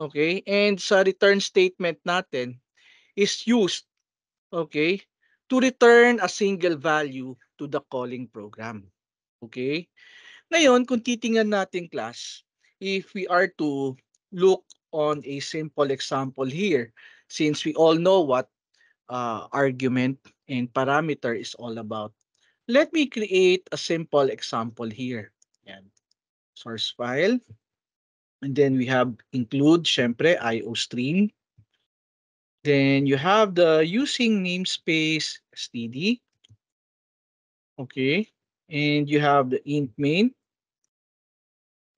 Okay? And sa return statement natin is used, okay, to return a single value to the calling program. Okay? Ngayon, kung titingnan natin class, if we are to look on a simple example here, since we all know what argument and parameter is all about, let me create a simple example here. Yan. Source file. And then we have include, syempre, IOStream. Then you have the using namespace std. Okay. And you have the int main.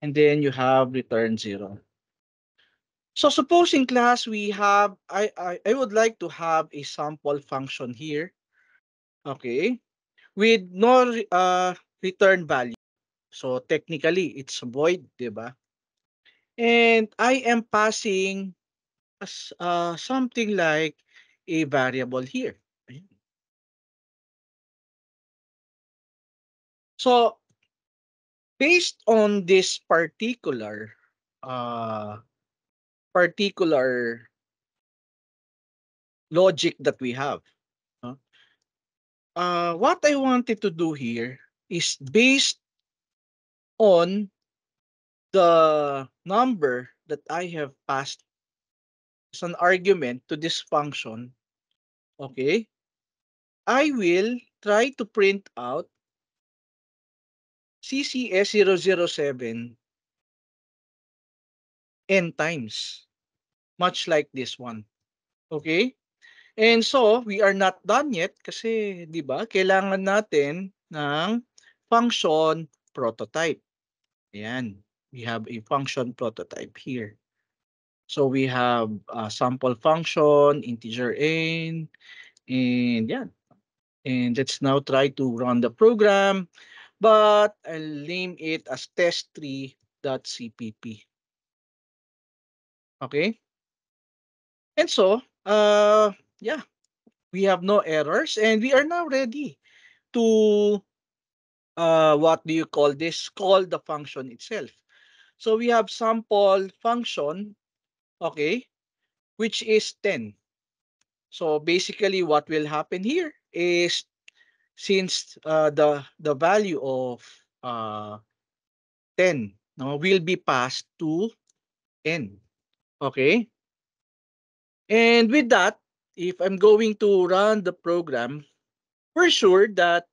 And then you have return 0. So suppose in class we have, I would like to have a sample function here, okay, with no return value. So technically it's void, di ba? And I am passing something like a variable here. Ayan. So based on this uh, particular logic that we have, no? What I wanted to do here is based on the number that I have passed as an argument to this function, okay, I will try to print out CCS007 n times, much like this one. Okay? And so, we are not done yet kasi, di ba, kailangan natin ng function prototype. Ayan. We have a function prototype here. So, we have a sample function, integer n, and yan. And let's now try to run the program, but I'll name it as test3.cpp. Okay? And so, yeah, we have no errors and we are now ready to, what do you call this? Call the function itself. So we have sample function, okay, which is 10. So basically what will happen here is since the value of uh, 10 no, will be passed to n. Okay? And with that, if I'm going to run the program, we're sure that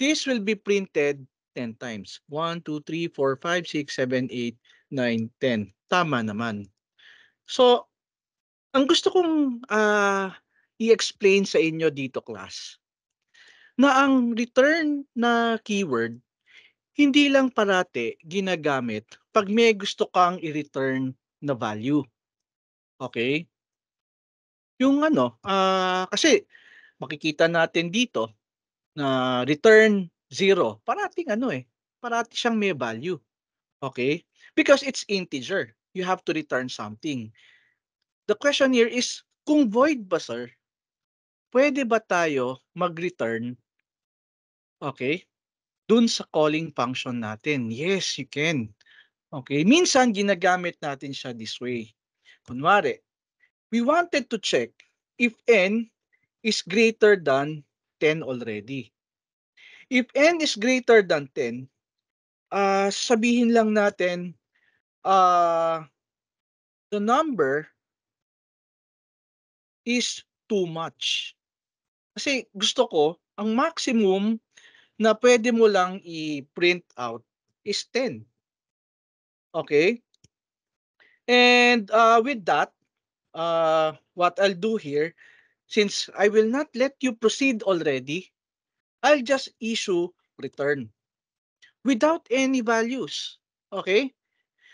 this will be printed 10 times. 1, 2, 3, 4, 5, 6, 7, 8, 9, 10. Tama naman. So, ang gusto kong i-explain sa inyo dito, class, na ang return na keyword, hindi lang parate ginagamit pag may gusto kang i-return na value. Okay? Yung ano, kasi makikita natin dito na return 0, parating ano parati siyang may value. Okay? Because it's integer. You have to return something. The question here is, kung void ba, sir, pwede ba tayo mag-return, okay, dun sa calling function natin? Yes, you can. Okay? Minsan, ginagamit natin siya this way. Kunwari, we wanted to check if n is greater than 10 already. If n is greater than 10, sabihin lang natin, the number is too much. Kasi gusto ko, ang maximum na pwede mo lang i-print out is 10. Okay? And with that, what I'll do here, since I will not let you proceed already, I'll just issue return without any values. Okay?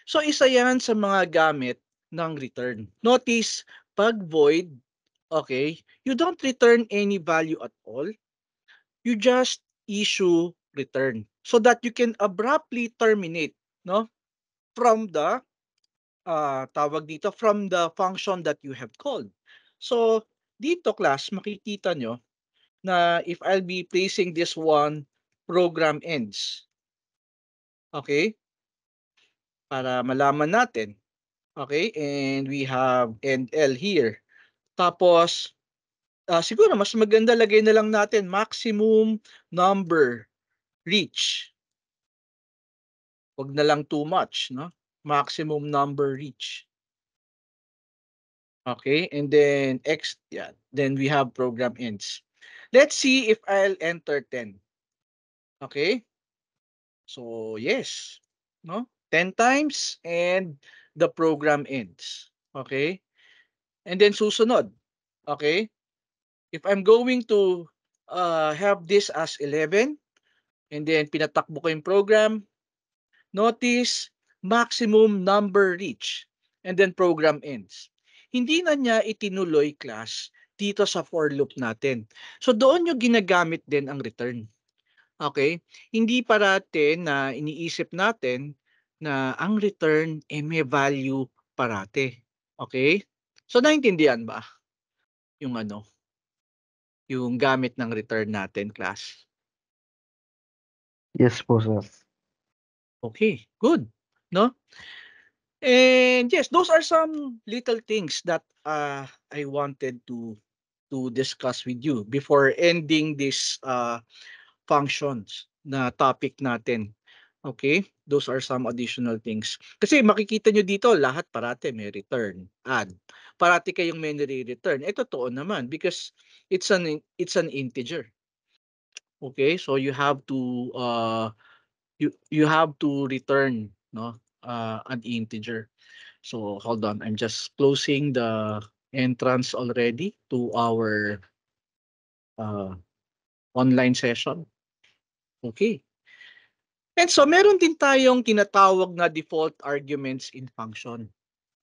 So isa yan sa mga gamit ng return. Notice, pag void, okay, you don't return any value at all. You just issue return so that you can abruptly terminate, no, from the tawag dito, from the function that you have called. So dito, class, makikita nyo na if I'll be placing this one, program ends. Okay? Para malaman natin. Okay, and we have NL here. Tapos, siguro mas maganda lagay na lang natin maximum number reach. Wag na lang too much, no? Maximum number reach. Okay, and then X, yeah, then we have program ends. Let's see if I'll enter 10. Okay, so yes, no? 10 times and the program ends. Okay, and then susunod. Okay, if I'm going to have this as 11, and then pinatakbo ko yung program, notice maximum number reach, and then program ends. Hindi na niya itinuloy class dito sa for loop natin. So doon yung ginagamit din ang return. Okay? Hindi parate na iniisip natin na ang return may value parate. Okay? So naintindihan ba yung yung gamit ng return natin, class? Yes po, sir. Okay, good. No? And yes, those are some little things that I wanted to discuss with you before ending this functions na topic natin. Okay? Those are some additional things. Kasi makikita nyo dito, lahat parate may return, add. Parati kayong may nire-return. Totoo naman because it's an integer. Okay? So you have to you have to return, no, an integer. So hold on, I'm just closing the entrance already to our uh, online session. Okay. And so meron din tayong tinatawag na default arguments in function.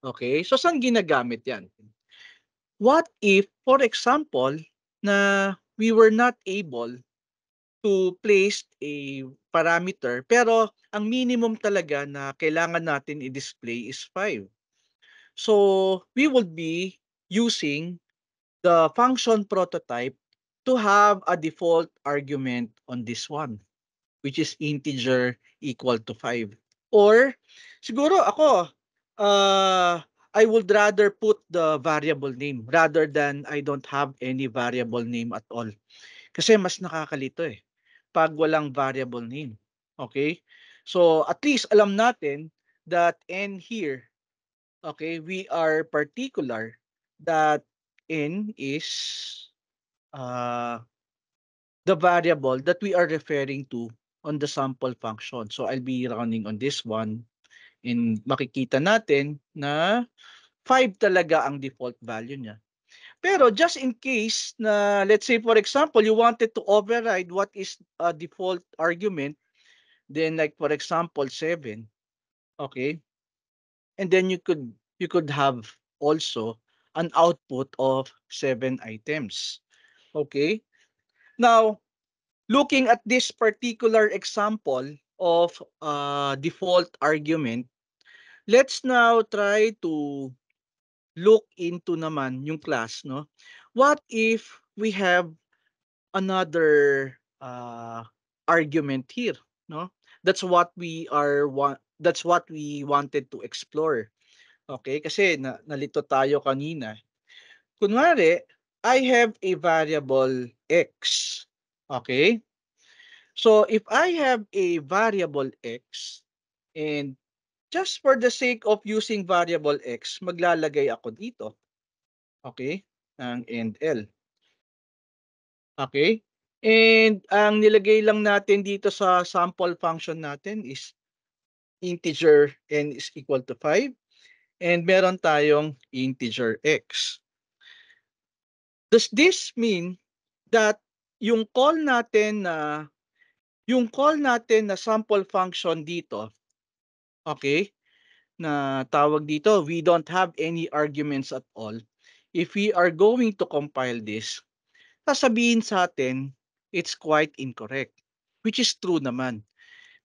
Okay? So saan ginagamit yan? What if, for example, na we were not able to place a parameter pero ang minimum talaga na kailangan natin i-display is 5. So we would be using the function prototype to have a default argument on this one, which is integer equal to 5. Or siguro ako, I would rather put the variable name rather than I don't have any variable name at all. Kasi mas nakakalito pag walang variable name. Okay? So at least alam natin that n here, okay, we are particular that n is uh, the variable that we are referring to on the sample function. So I'll be running on this one and makikita natin na 5 talaga ang default value niya. Pero just in case na let's say for example you wanted to override what is a default argument, then like for example 7, okay? And then you could have also an output of 7 items. Okay? Now, looking at this particular example of default argument, let's now try to look into naman yung class, no? What if we have another argument here, no? That's what we wanted to explore. Okay? Kasi nalito tayo kanina. Kunwari, I have a variable x. Okay? So if I have a variable x and just for the sake of using variable x, maglalagay ako dito. Okay? Ng end L. Okay? And ang nilagay lang natin dito sa sample function natin is integer n is equal to 5 and meron tayong integer x. Does this mean that yung call natin na sample function dito, okay, na tawag dito, we don't have any arguments at all. If we are going to compile this, sasabihin sa atin, it's quite incorrect, which is true naman.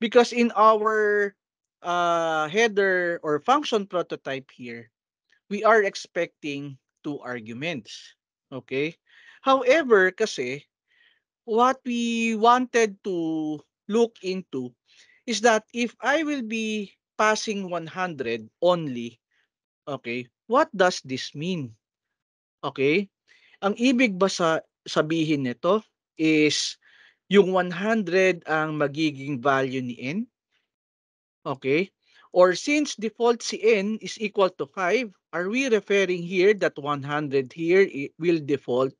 Because in our header or function prototype here, we are expecting 2 arguments. Okay? However, kasi, what we wanted to look into is that if I will be passing 100 only, Okay? What does this mean? Okay? Ang ibig ba sabihin nito is yung 100 ang magiging value ni n? Okay? Or since default si n is equal to 5, are we referring here that 100 here will default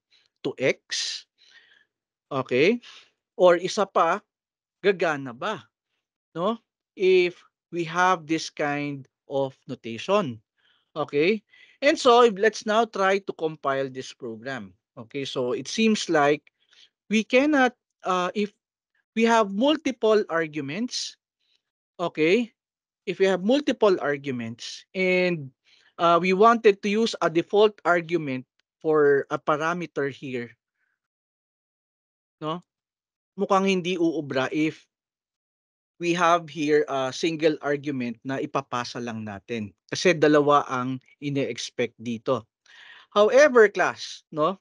to x? Okay? Or isa pa, gagana ba? No? If we have this kind of notation. Okay? And so let's now try to compile this program. Okay, so it seems like we cannot, if we have multiple arguments, okay, if we have multiple arguments and we wanted to use a default argument for a parameter here, no? Mukhang hindi uubra if we have here a single argument na ipapasa lang natin. Kasi dalawa ang ine-expect dito. However, class, no?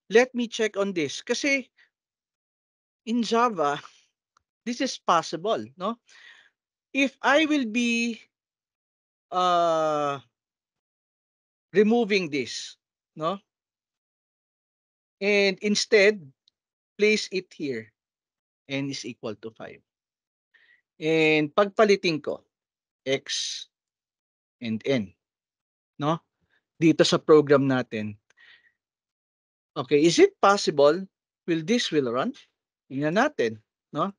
Let me check on this. Kasi in Java, this is possible, no? If I will be uh, removing this, no? And instead, place it here. N is equal to 5. And pagpalitin ko, X and N, no? Dito sa program natin. Okay, is it possible? Will run? Tingnan natin, no?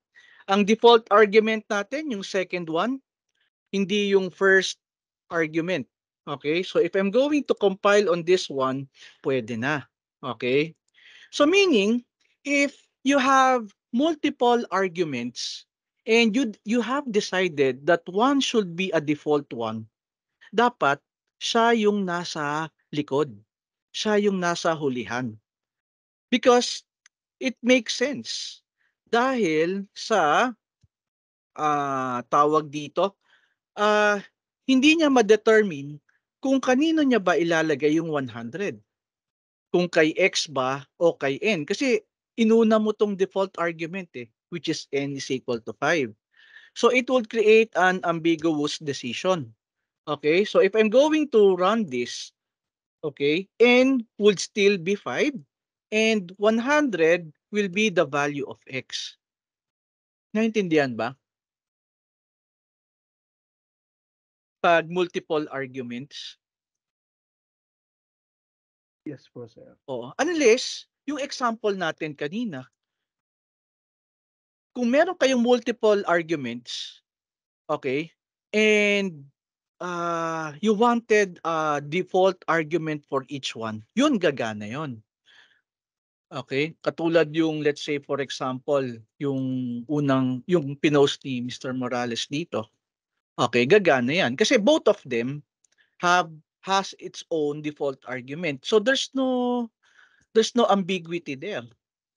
Ang default argument natin, yung second one, hindi yung first argument. Okay, so if I'm going to compile on this one, pwede na. Okay, so meaning, if you have multiple arguments and you have decided that one should be a default one, dapat siya yung nasa likod. Siya yung nasa hulihan. Because it makes sense. Dahil sa tawag dito, ah, hindi niya ma-determine kung kanino niya ba ilalagay yung 100. Kung kay X ba o kay N. Kasi inuna mo tong default argument which is N is equal to 5. So it would create an ambiguous decision. Okay, so if I'm going to run this, okay, N would still be 5 and 100 will be the value of X. Naintindihan ba? Pag multiple arguments. Yes po, sir. Oo. Unless, yung example natin kanina, kung meron kayong multiple arguments, okay, and you wanted a default argument for each one, yun gagana yun. Okay? Katulad yung, let's say, for example, yung yung pinost ni Mr. Morales dito. Okay, gagana yan. Kasi both of them has its own default argument. So there's no ambiguity there.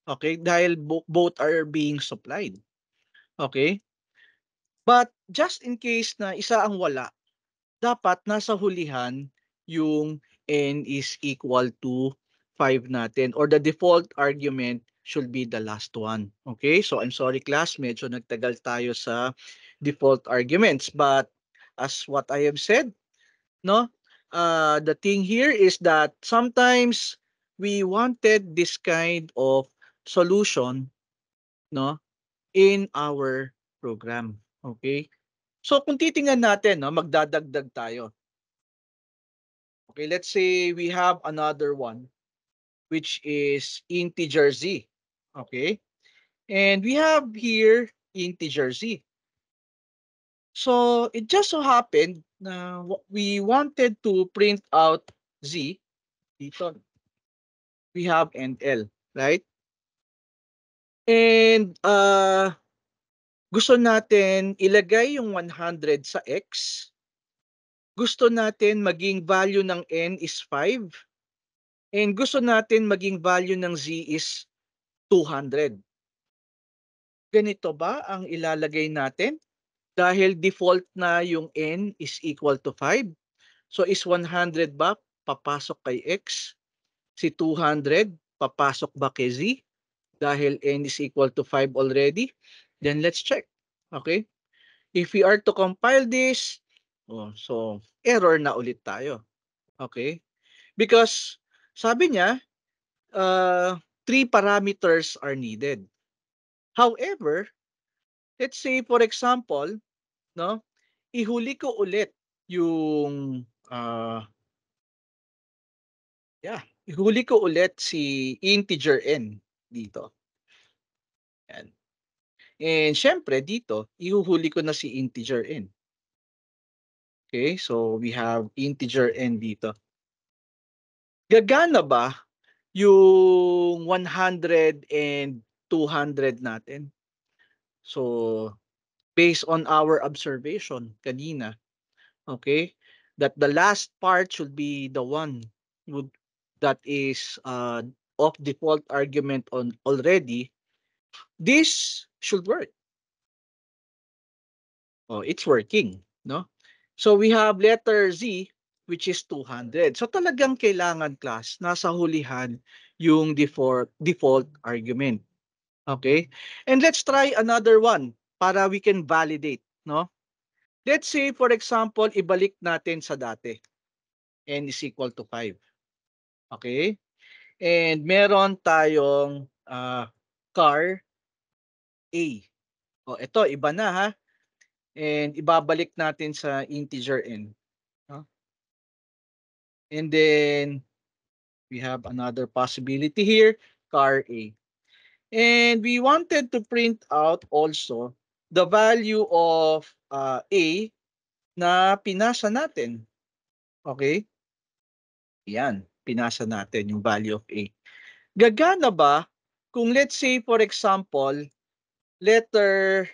Okay? Dahil both are being supplied. Okay? But just in case na isa ang wala, dapat nasa hulihan yung n is equal to 5 natin or the default argument should be the last one. Okay? So I'm sorry class, medyo nagtagal tayo sa default arguments, but as what I have said, no? The thing here is that sometimes we wanted this kind of solution, no, in our program. Okay? So kung titingnan natin, no, magdadagdag tayo. Okay, let's say we have another one which is integer z. Okay? And we have here integer z. So it just so happened na we wanted to print out z dito. We have and L, right? And gusto natin ilagay yung 100 sa x. Gusto natin maging value ng n is 5. And gusto natin maging value ng z is 200. Ganito ba ang ilalagay natin? Dahil default na yung n is equal to 5. So is 100 ba papasok kay x? Si 200 papasok ba kay z? Dahil n is equal to 5 already? Then let's check. Okay? If we are to compile this, Oh, so error na ulit tayo. Okay? Because sabi niya, three parameters are needed. However, let's say for example, no, ihuli ko ulit yung ihuli ko ulit si integer n dito. Yan. And syempre dito, ihuhuli ko na si integer n. Okay, so we have integer n dito. Gagana ba yung 100 and 200 natin? So, based on our observation kanina, okay, that the last part should be the one would that is of default argument on already. This should work. Oh, it's working, no? So we have letter Z, which is 200. So talagang kailangan, class, nasa hulihan yung default argument. Okay? And let's try another one para we can validate, no? Let's say for example, ibalik natin sa dati. N is equal to 5. Okay? And meron tayong car A. O ito, iba na ha. And ibabalik natin sa integer n. No? And then we have another possibility here, car A. And we wanted to print out also the value of A na pinasa natin. Okay? Yan, pinasa natin yung value of A. Gagana ba kung let's say for example, letter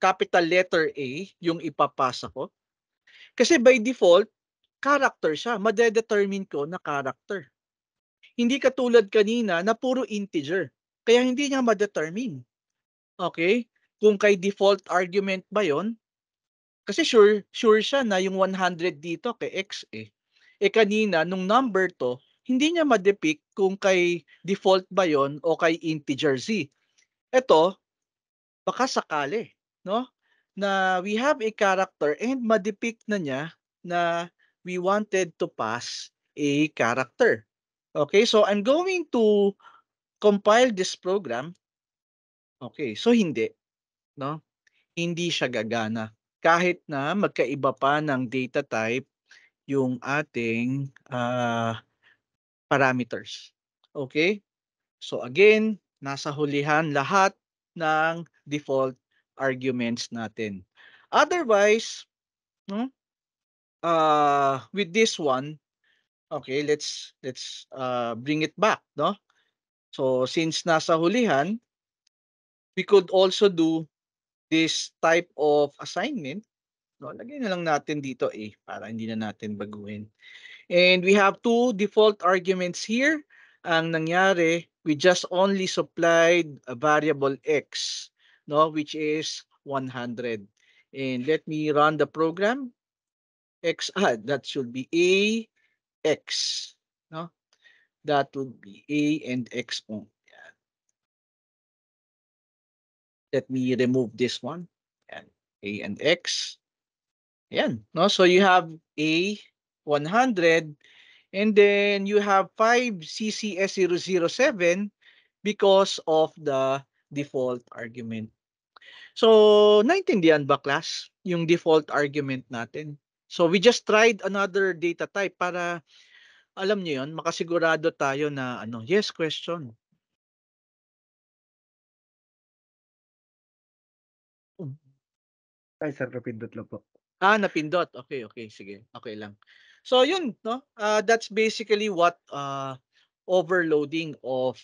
capital letter A yung ipapasa ko? Kasi by default, character siya. Madedetermine ko na character. Hindi katulad kanina na puro integer. Kaya hindi niya ma-determine. Okay? Kung kay default argument ba yon? Kasi sure siya na yung 100 dito kay X eh. Eh kanina, nung number to, hindi niya ma-depict kung kay default ba yon o kay integer Z. Ito, baka sakali, no? Na we have a character and ma-depict na niya na we wanted to pass a character. Okay, so I'm going to compile this program. Okay, so hindi, no? Hindi siya gagana. Kahit na magkaiba pa ng data type yung ating parameters. Okay? So again, nasa hulihan lahat ng default arguments natin. Otherwise, no, with this one, okay, let's bring it back, no? So since nasa hulihan, we could also do this type of assignment. No, lagay na lang natin dito para hindi na natin baguhin. And we have two default arguments here. Ang nangyari, we just only supplied a variable x, no, which is 100. And let me run the program. That should be a x, no? That would be a and x. Let me remove this one. Yan. A and x. Yan, no? So you have a 100 and then you have 5 CCS007 because of the default argument. So, naintindihan ba, class, yung default argument natin? So, we just tried another data type para, alam niyo yun, makasigurado tayo na, yes, question. Ay, sir, napindot lang po. Napindot. Okay, okay, sige. Okay lang. So, yun, no? That's basically what overloading of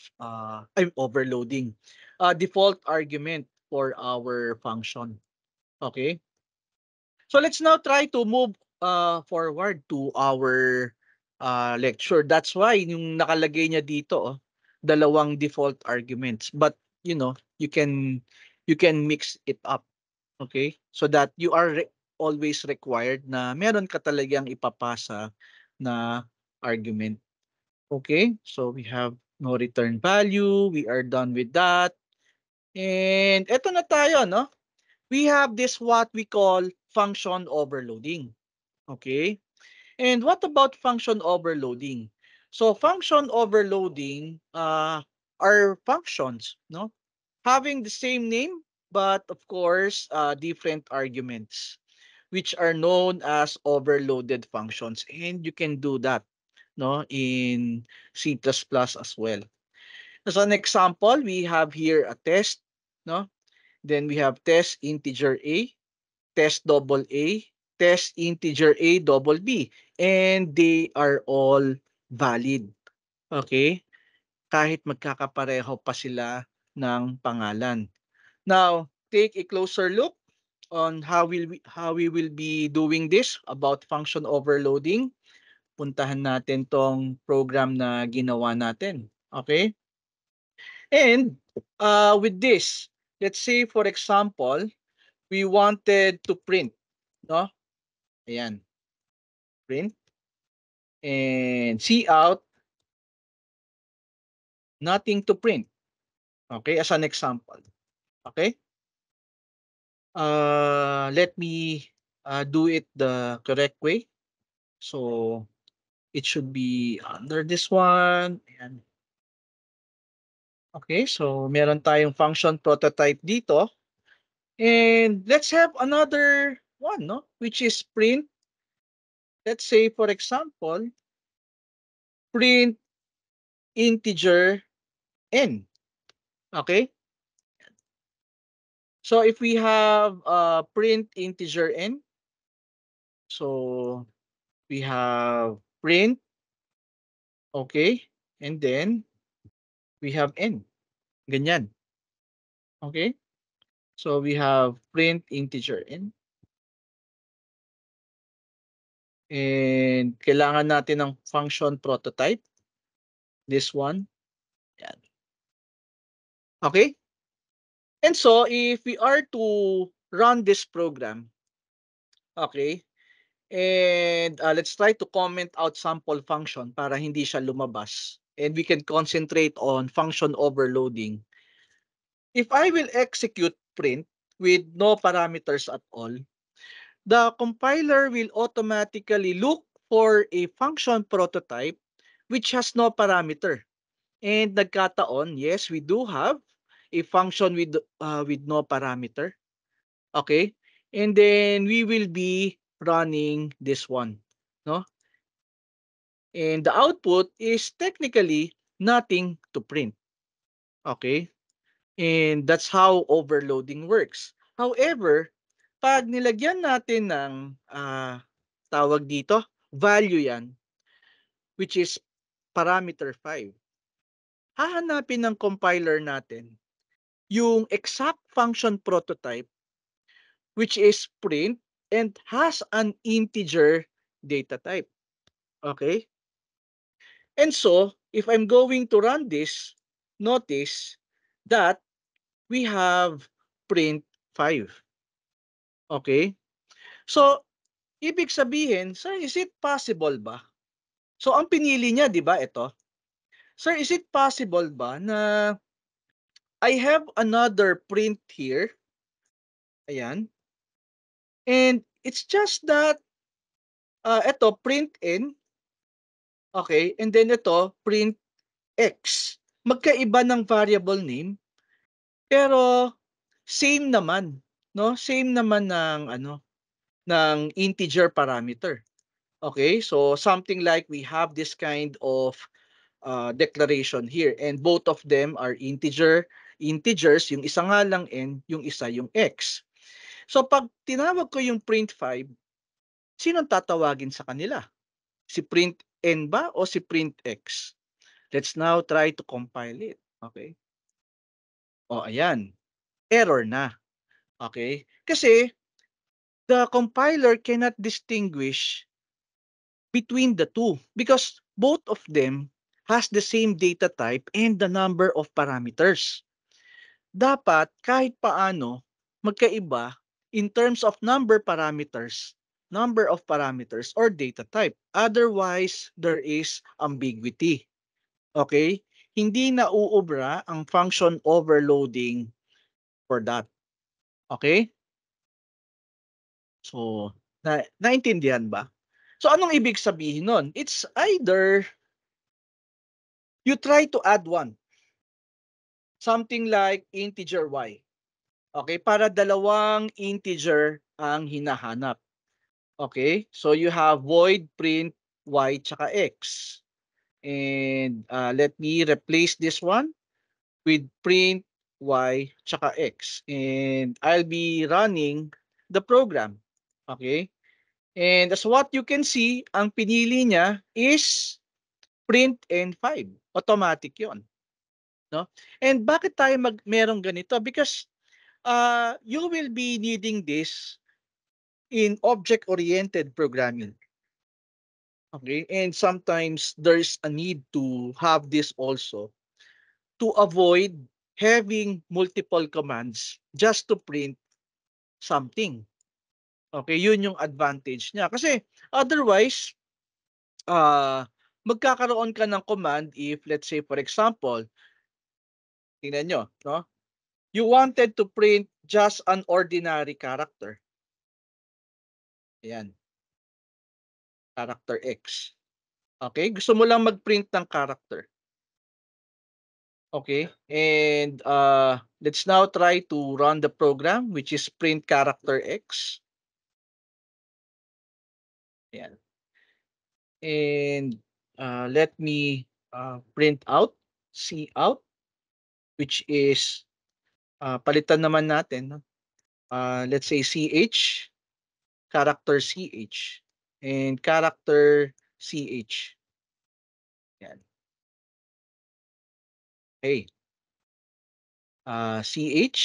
overloading default argument for our function. Okay? So let's now try to move forward to our lecture. That's why yung nakalagay niya dito, dalawang default arguments. But you can mix it up. Okay? So that you are always required na meron ka talagang ipapasa na argument. Okay? So we have no return value. We are done with that. And eto na tayo, no? We have this what we call function overloading. Okay? And what about function overloading? So function overloading are functions, no? Having the same name, but of course, different arguments, which are known as overloaded functions. And you can do that, no, in C++ as well. As an example, we have here a test, no? Then we have test integer A, test double A, test integer A double B, and they are all valid. Okay? Kahit magkakapareho pa sila ng pangalan. Now, take a closer look on how we will be doing this about function overloading. Puntahan natin tong program na ginawa natin. Okay? And with this, let's say for example, we wanted to print, no? Ayan, print and see out, nothing to print. Okay, as an example. Okay? Let me do it the correct way. So it should be under this one. Ayan. Okay, so meron tayong function prototype dito. And let's have another one, no? Which is print. Let's say, for example, print integer n. Okay? So if we have print integer n, so we have print, okay, and then we have n. Ganyan. Okay? So we have print integer n. And kailangan natin ng function prototype. This one. Yan. Okay? And so if we are to run this program, okay, and let's try to comment out sample function para hindi siya lumabas. And we can concentrate on function overloading. If I will execute print with no parameters at all, the compiler will automatically look for a function prototype which has no parameter. And nagkataon, yes, we do have a function with no parameter. Okay? And then we will be running this one, no? And the output is technically nothing to print. Okay? And that's how overloading works. However, pag nilagyan natin ng tawag dito, value yan, which is parameter 5, hahanapin ng compiler natin yung exact function prototype which is print and has an integer data type. Okay? And so, if I'm going to run this, notice that we have print 5. Okay? So, ibig sabihin, sir, is it possible ba? So, ang pinili niya, di ba, ito? Sir, is it possible ba na I have another print here? Ayan. And it's just that, ito, print n. Okay? And then ito, print x. Magkaiba ng variable name, pero same naman, no? Same naman ng ano, ng integer parameter. Okay? So something like we have this kind of declaration here, and both of them are integers, yung isa nga lang n, yung isa yung x. So pag tinawag ko yung print 5, sinong tatawagin sa kanila? Si print n ba o si print x? Let's now try to compile it. Okay? O ayan, error na. Okay? Kasi the compiler cannot distinguish between the two because both of them has the same data type and the number of parameters. Dapat kahit paano magkaiba in terms of number of parameters or data type. Otherwise, there is ambiguity. Okay? Hindi na uubra ang function overloading for that. Okay? So, naintindihan ba? So, anong ibig sabihin nun? It's either you try to add one, something like integer y. Okay, para dalawang integer ang hinahanap. Okay, so you have void print y tsaka x. And let me replace this one with print y tsaka x. And I'll be running the program. Okay, and as what you can see, ang pinili niya is print n5. Automatic yon, no? And bakit tayo merong ganito? Because you will be needing this in object-oriented programming. Okay, and sometimes there's a need to have this also to avoid having multiple commands just to print something. Okay, yun yung advantage niya. Kasi otherwise, magkakaroon ka ng command if let's say for example, tingnan nyo, no? You wanted to print just an ordinary character. Ayan, character X. Okay, gusto mo lang mag-print ng character. Okay, and let's now try to run the program which is print character X. Ayan. And let me print out, C out, which is palitan naman natin, no? Let's say CH, character CH, and character CH. Yan. Okay. CH,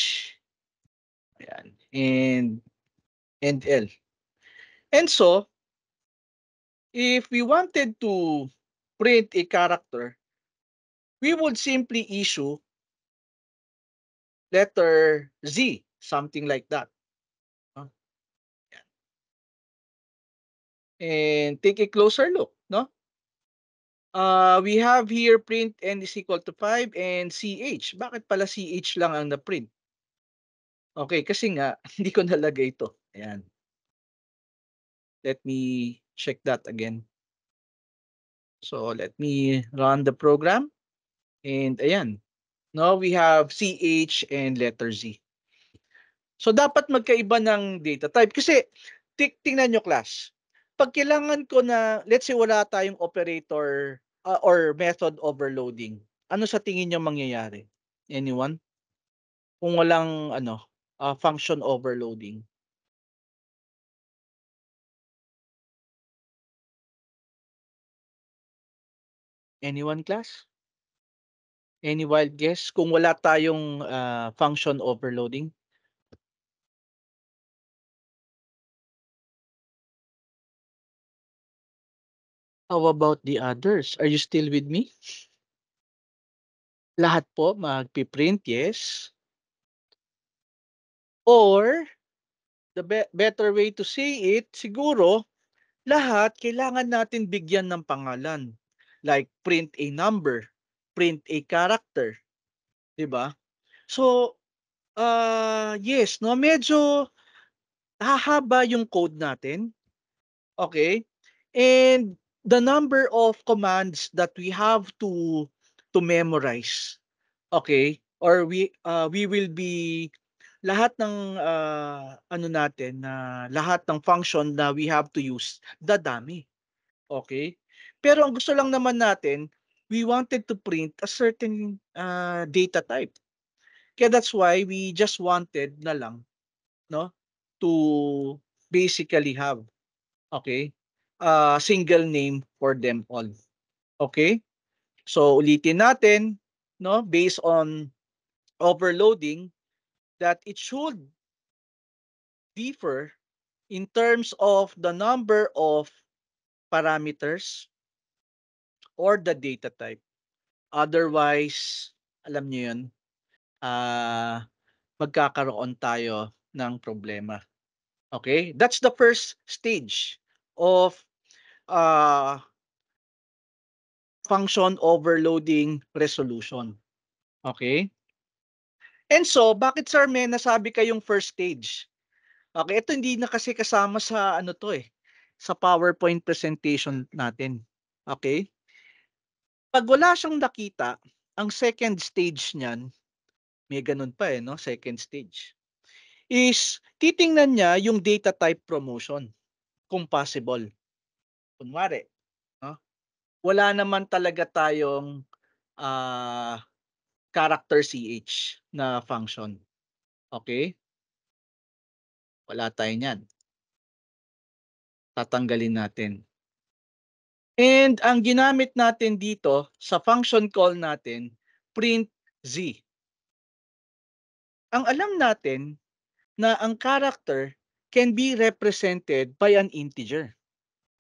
ayan, and L. And so, if we wanted to print a character, we would simply issue letter Z, something like that. No? And take a closer look, no? We have here print n is equal to 5 and CH. Bakit pala CH lang ang na-print? Okay, kasi nga, hindi ko nalagay ito. Ayan. Let me check that again. So, let me run the program. And ayan. Now, we have CH and letter Z. So, dapat magkaiba ng data type. Kasi, tingnan nyo class. Pag kailangan ko na, let's say wala tayong operator or method overloading, ano sa tingin nyo mangyayari? Anyone? Kung walang function overloading. Anyone class? Any wild guess kung wala tayong function overloading? How about the others? Are you still with me? Lahat po magpi-print, yes. Or the better way to say it, siguro lahat kailangan natin bigyan ng pangalan. Like print a number, print a character, 'di ba? So, yes, no, medyo hahaba yung code natin. Okay? And the number of commands that we have to memorize. Okay? Or we will be lahat ng ano natin na lahat ng function na we have to use dadami. Okay? Pero ang gusto lang naman natin, we wanted to print a certain data type. Kaya that's why we just wanted na lang, no, to basically have, okay, single name for them all. Okay? So ulitin natin, no, based on overloading, that it should differ in terms of the number of parameters or the data type. Otherwise, alam niyo yun, magkakaroon tayo ng problema. Okay? That's the first stage of uh, function overloading resolution. Okay? And so, bakit sir may nasabi kayong first stage? Okay, ito hindi na kasi kasama sa ano 'to, sa PowerPoint presentation natin. Okay? 'Pag wala siyang nakita, ang second stage niyan, may gano'n pa, 'no, second stage, is titingnan niya yung data type promotion, kung possible. Kunwari, 'no, wala naman talaga tayong, ah, character CH na function, okay. Wala tayo niyan, tatanggalin natin. And ang ginamit natin dito sa function call natin, print Z. Ang alam natin na ang character can be represented by an integer,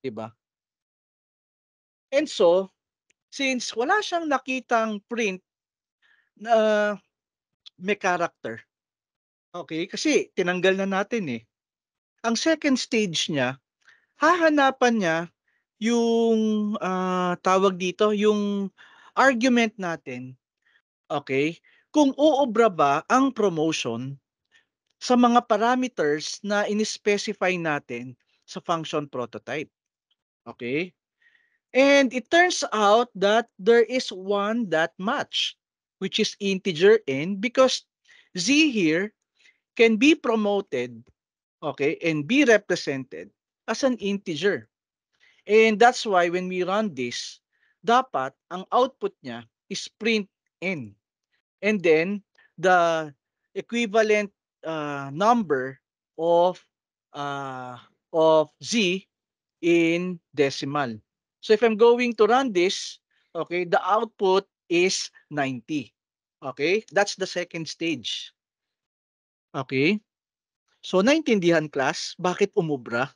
'di ba? And so, since wala siyang nakitang print na may character, okay, kasi tinanggal na natin, Ang second stage niya, hahanapan niya yung, tawag dito, yung argument natin, okay, kung uubra ba ang promotion sa mga parameters na in-specify natin sa function prototype, okay. And it turns out that there is one that match, which is integer n, because z here can be promoted, okay, and be represented as an integer. And that's why when we run this, dapat ang output niya is print n. And then the equivalent number of uh, z in decimal. So if I'm going to run this, okay, the output is 90. Okay, that's the second stage. Okay, so naintindihan class, bakit umubra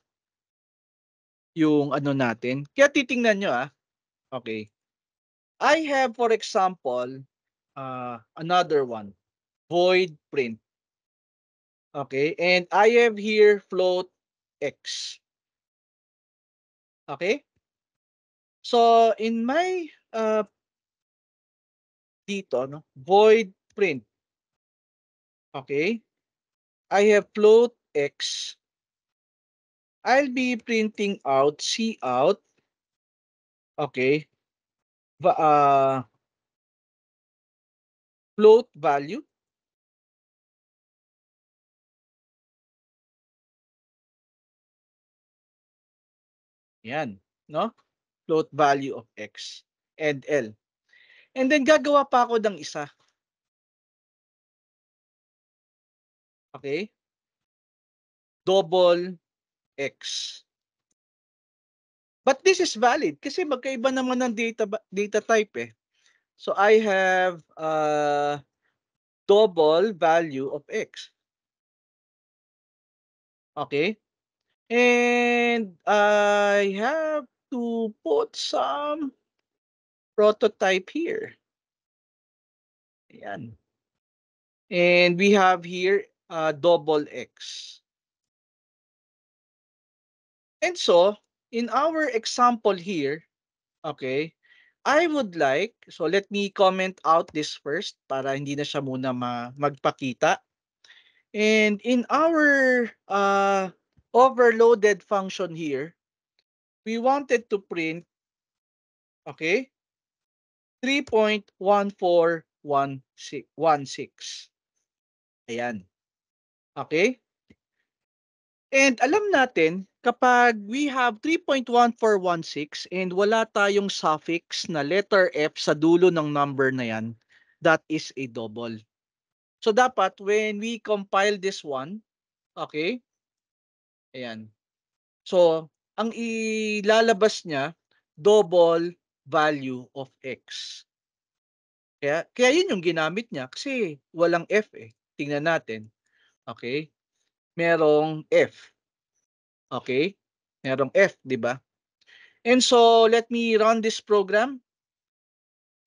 yung ano natin? Kaya titingnan nyo, okay. I have, for example, another one, void print. Okay, and I have here float x. Okay, so in my dito, no, void print. Okay, I have float x. I'll be printing out C out. Okay, float value. Yan, no? Float value of x and L. And then gagawa pa ako ng isa. Okay? Double x. But this is valid kasi magkaiba naman ng data type, So I have double value of x. Okay? And I have to put some prototype here. Ayan. And we have here double x. And so, in our example here, okay, I would like, so let me comment out this first para hindi na siya muna magpakita. And in our overloaded function here, we wanted to print, okay, 3.1416. Ayan. Okay? And alam natin, kapag we have 3.1416 and wala tayong suffix na letter F sa dulo ng number na yan, that is a double. So dapat when we compile this one, okay? Ayan. So, ang ilalabas niya, double value of x. Kaya yun yung ginamit niya kasi walang F, Tingnan natin. Okay? Merong F. Okay? Merong F, di ba? And so, let me run this program.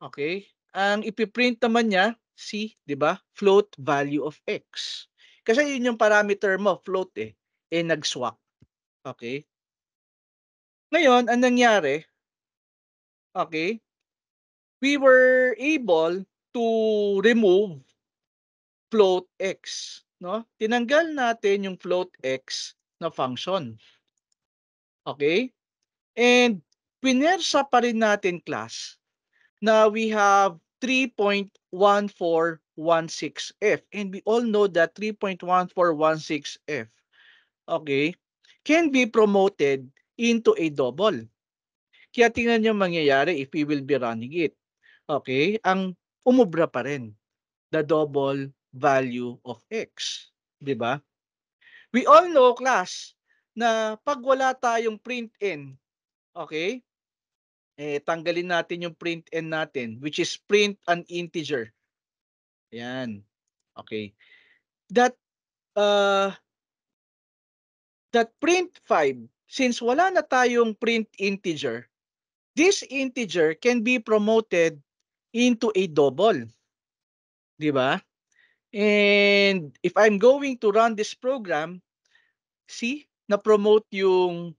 Okay? Ang ipiprint naman niya, C, di ba? Float value of x. Kasi yun yung parameter mo, float, nag-swap. Okay? Ngayon, ang nangyari, okay, we were able to remove float x. no? Tinanggal natin yung float x na function. Okay? And pinersa pa rin natin class na we have 3.1416f. And we all know that 3.1416f, okay, can be promoted into a double. Kaya tingnan nyo mangyayari if we will be running it. Okay? Ang umubra pa rin, the double value of x. Di ba? We all know, class, na pag wala tayong print-n, okay, tanggalin natin yung print-n natin, which is print an integer. Yan. Okay. That, uh, that print 5, since wala na tayong print integer, this integer can be promoted into a double. Di ba? And if I'm going to run this program, see, na-promote yung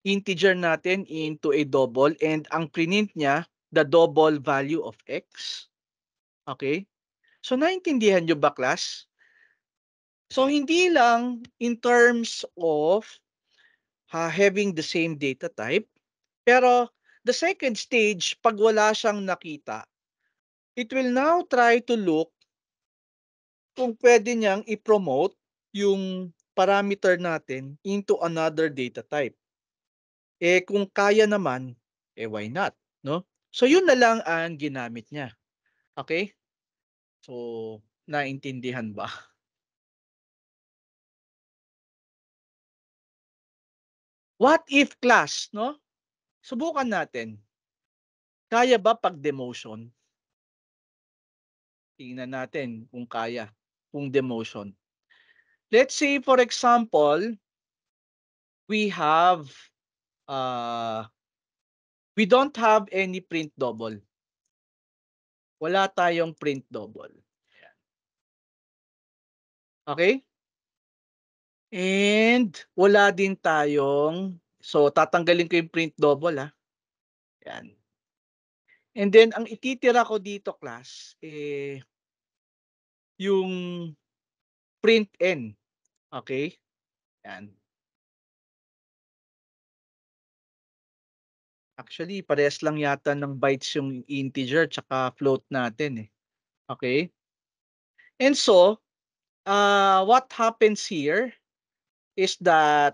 integer natin into a double and ang print niya, the double value of x. Okay? So, naintindihan nyo ba, class? So, hindi lang in terms of having the same data type, pero the second stage, pag wala siyang nakita, it will now try to look kung pwede niyang i-promote yung parameter natin into another data type. Kung kaya naman, why not, no? So, yun na lang ang ginamit niya. Okay? So, naintindihan ba? What if, class, no? Subukan natin. Kaya ba pag demotion? Tingnan natin kung kaya, kung demotion. Let's say, for example, we have, we don't have any print double. Wala tayong print double. Okay? And wala din tayong, so tatanggalin ko yung print double, Yan. And then ang ititira ko dito, class, yung print n. Okay? Yan. Actually, parehas lang yata ng bytes yung integer tsaka float natin, Okay? And so, what happens here is that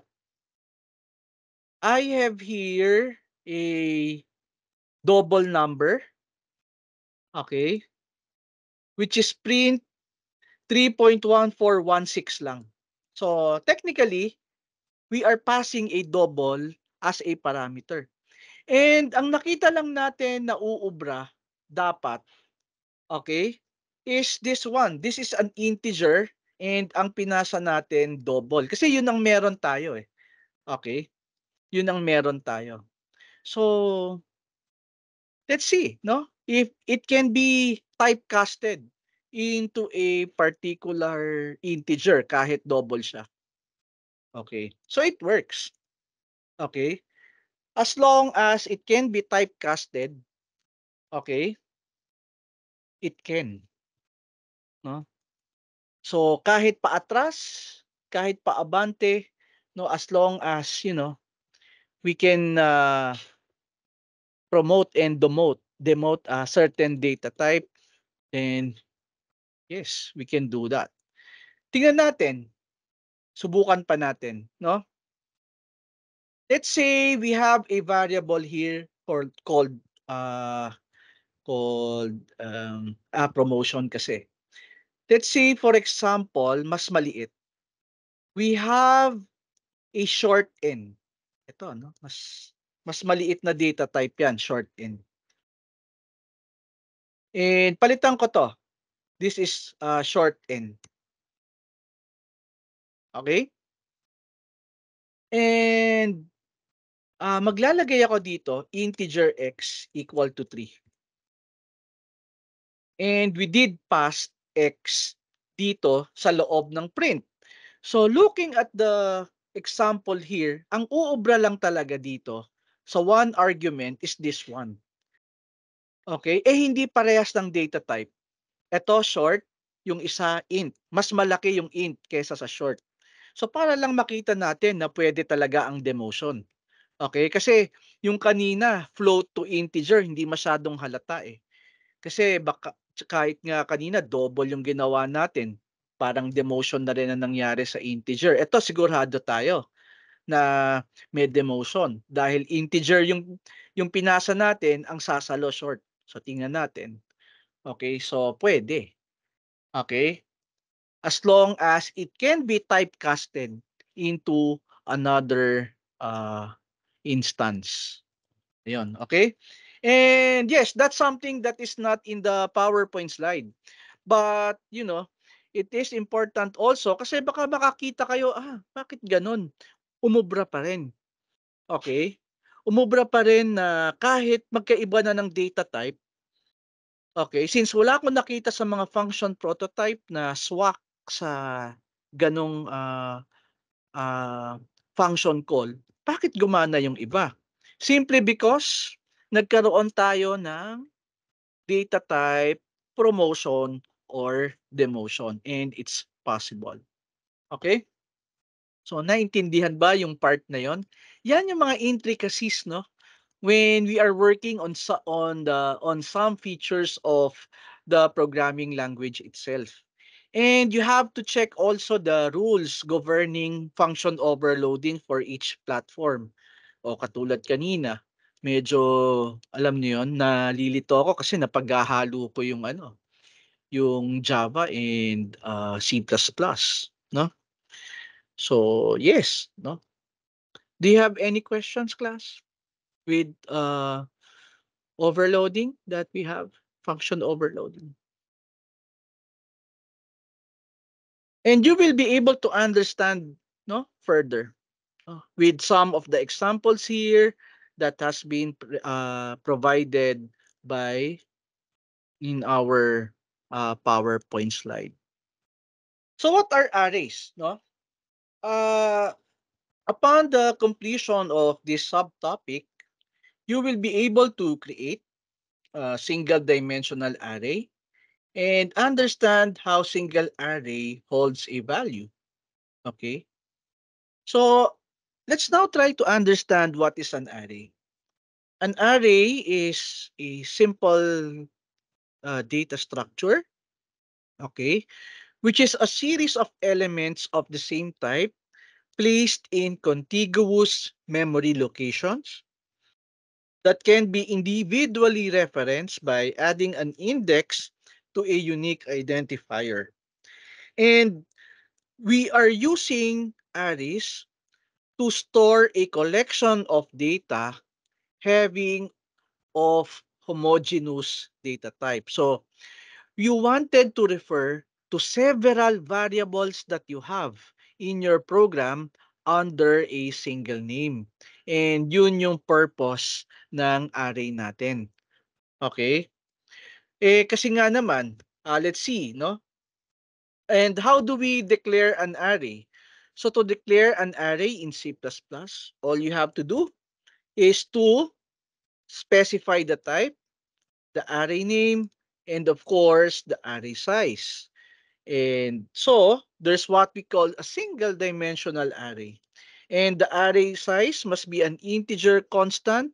I have here a double number, okay, which is print 3.1416 lang. So, technically, we are passing a double as a parameter. And ang nakita lang natin na uubra, dapat, okay, is this one. This is an integer and ang pinasa natin double. Kasi yun ang meron tayo, Okay? Yun ang meron tayo. So, let's see, no? If it can be typecasted into a particular integer kahit double siya. Okay. So it works. Okay? As long as it can be typecasted, okay? It can, no? So kahit paatras, kahit paabante, no, as long as, we can promote and demote a certain data type, then yes, we can do that. Tingnan natin, subukan pa natin, no? Let's say we have a variable here uh, promotion kasi. Let's say, for example, mas maliit. We have a short n. Ito, no? Mas maliit na data type yan, short n. And palitan ko to. This is short n. Okay? And maglalagay ako dito, integer x equal to 3. And we did pass x dito sa loob ng print. So looking at the example here, ang uubra lang talaga dito sa one argument is this one. Okay? Hindi parehas ng data type. Ito short, yung isa int. Mas malaki yung int kaysa sa short. So para lang makita natin na pwede talaga ang demotion. Okay? Kasi yung kanina, float to integer, hindi masyadong halata eh. Kasi baka kahit nga kanina double yung ginawa natin, parang demotion na rin ang nangyari sa integer. Ito sigurado tayo na may demotion dahil integer yung pinasa natin ang sasalo short. So tingnan natin. Okay, so pwede. Okay? As long as it can be typecasted into another instance. Ayun, okay? And yes, that's something that is not in the PowerPoint slide. But, it is important also kasi baka makakita kayo, bakit ganun? Umubra pa rin. Okay? Umubra pa rin na kahit magkaiba na ng data type, okay, since wala akong nakita sa mga function prototype na swak sa ganong function call, bakit gumana yung iba? Simply because nagkaroon tayo ng data type, promotion, or demotion. And it's possible. Okay? So, naintindihan ba yung part na yon? Yan yung mga intricacies, no? When we are working on some features of the programming language itself. And you have to check also the rules governing function overloading for each platform. O katulad kanina, medyo alam niyo yon, nalilito ako kasi napaghahalo ko yung Java and C++, no? So, yes, no? Do you have any questions, class, with overloading that we have, function overloading? And you will be able to understand, no, further with some of the examples here that has been provided by in our PowerPoint slide. So what are arrays, no? Uh, Upon the completion of this subtopic, you will be able to create a single dimensional array and understand how single array holds a value. Okay? So, let's now try to understand what is an array. An array is a simple data structure, okay, which is a series of elements of the same type placed in contiguous memory locations that can be individually referenced by adding an index to a unique identifier. And we are using arrays to store a collection of data having of homogeneous data type. So you wanted to refer to several variables that you have in your program under a single name. And yun yung purpose ng array natin. Okay? Kasi nga naman, let's see, no? And how do we declare an array? So to declare an array in C++, all you have to do is to specify the type, the array name, and of course, the array size. And so, there's what we call a single dimensional array. And the array size must be an integer constant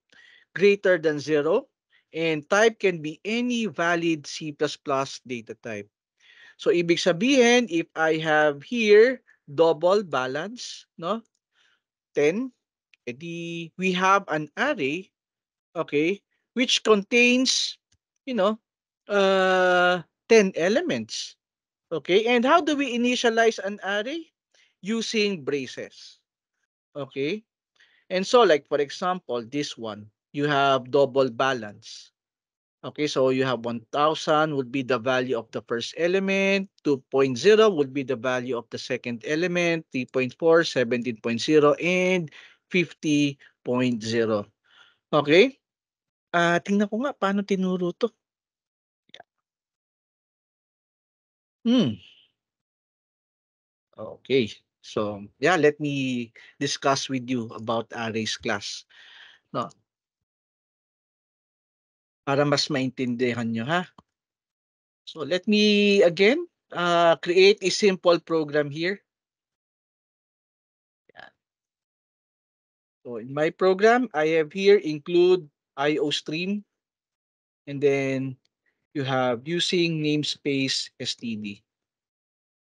greater than 0. And type can be any valid C++ data type. So, ibig sabihin, if I have here double balance, no, 10, edi we have an array, okay, which contains, you know, 10 elements. Okay, and how do we initialize an array? Using braces. Okay, and so like for example, this one, you have double balance. Okay, so you have 1000 would be the value of the first element, 2.0 would be the value of the second element, 3.4, 17.0, and 50.0. Okay? Tingnan ko nga paano tinuro to. Hmm. Okay. So, yeah, let me discuss with you about arrays class. No, para mas maintindihan nyo ha. So, let me again create a simple program here. Yan. So in my program, I have here include IO stream, and then you have using namespace std.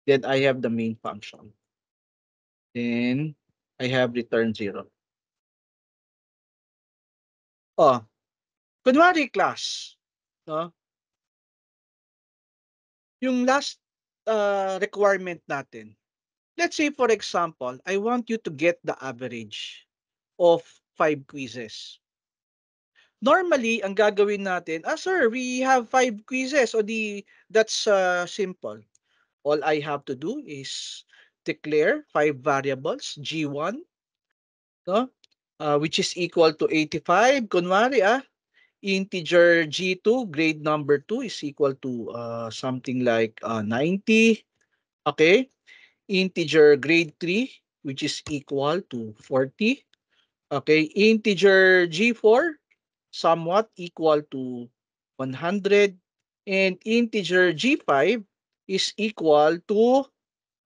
Then I have the main function. Then I have return 0. Oh, kunwari class, no? Yung last requirement natin. Let's say for example, I want you to get the average of 5 quizzes. Normally, ang gagawin natin, sir, we have 5 quizzes. O di, that's simple. All I have to do is declare 5 variables, G1, no? Which is equal to 85. Kunwari, integer G2, grade number 2 is equal to something like 90. Okay? Integer grade 3, which is equal to 40. Okay? Integer G4, somewhat equal to 100. And integer G5 is equal to,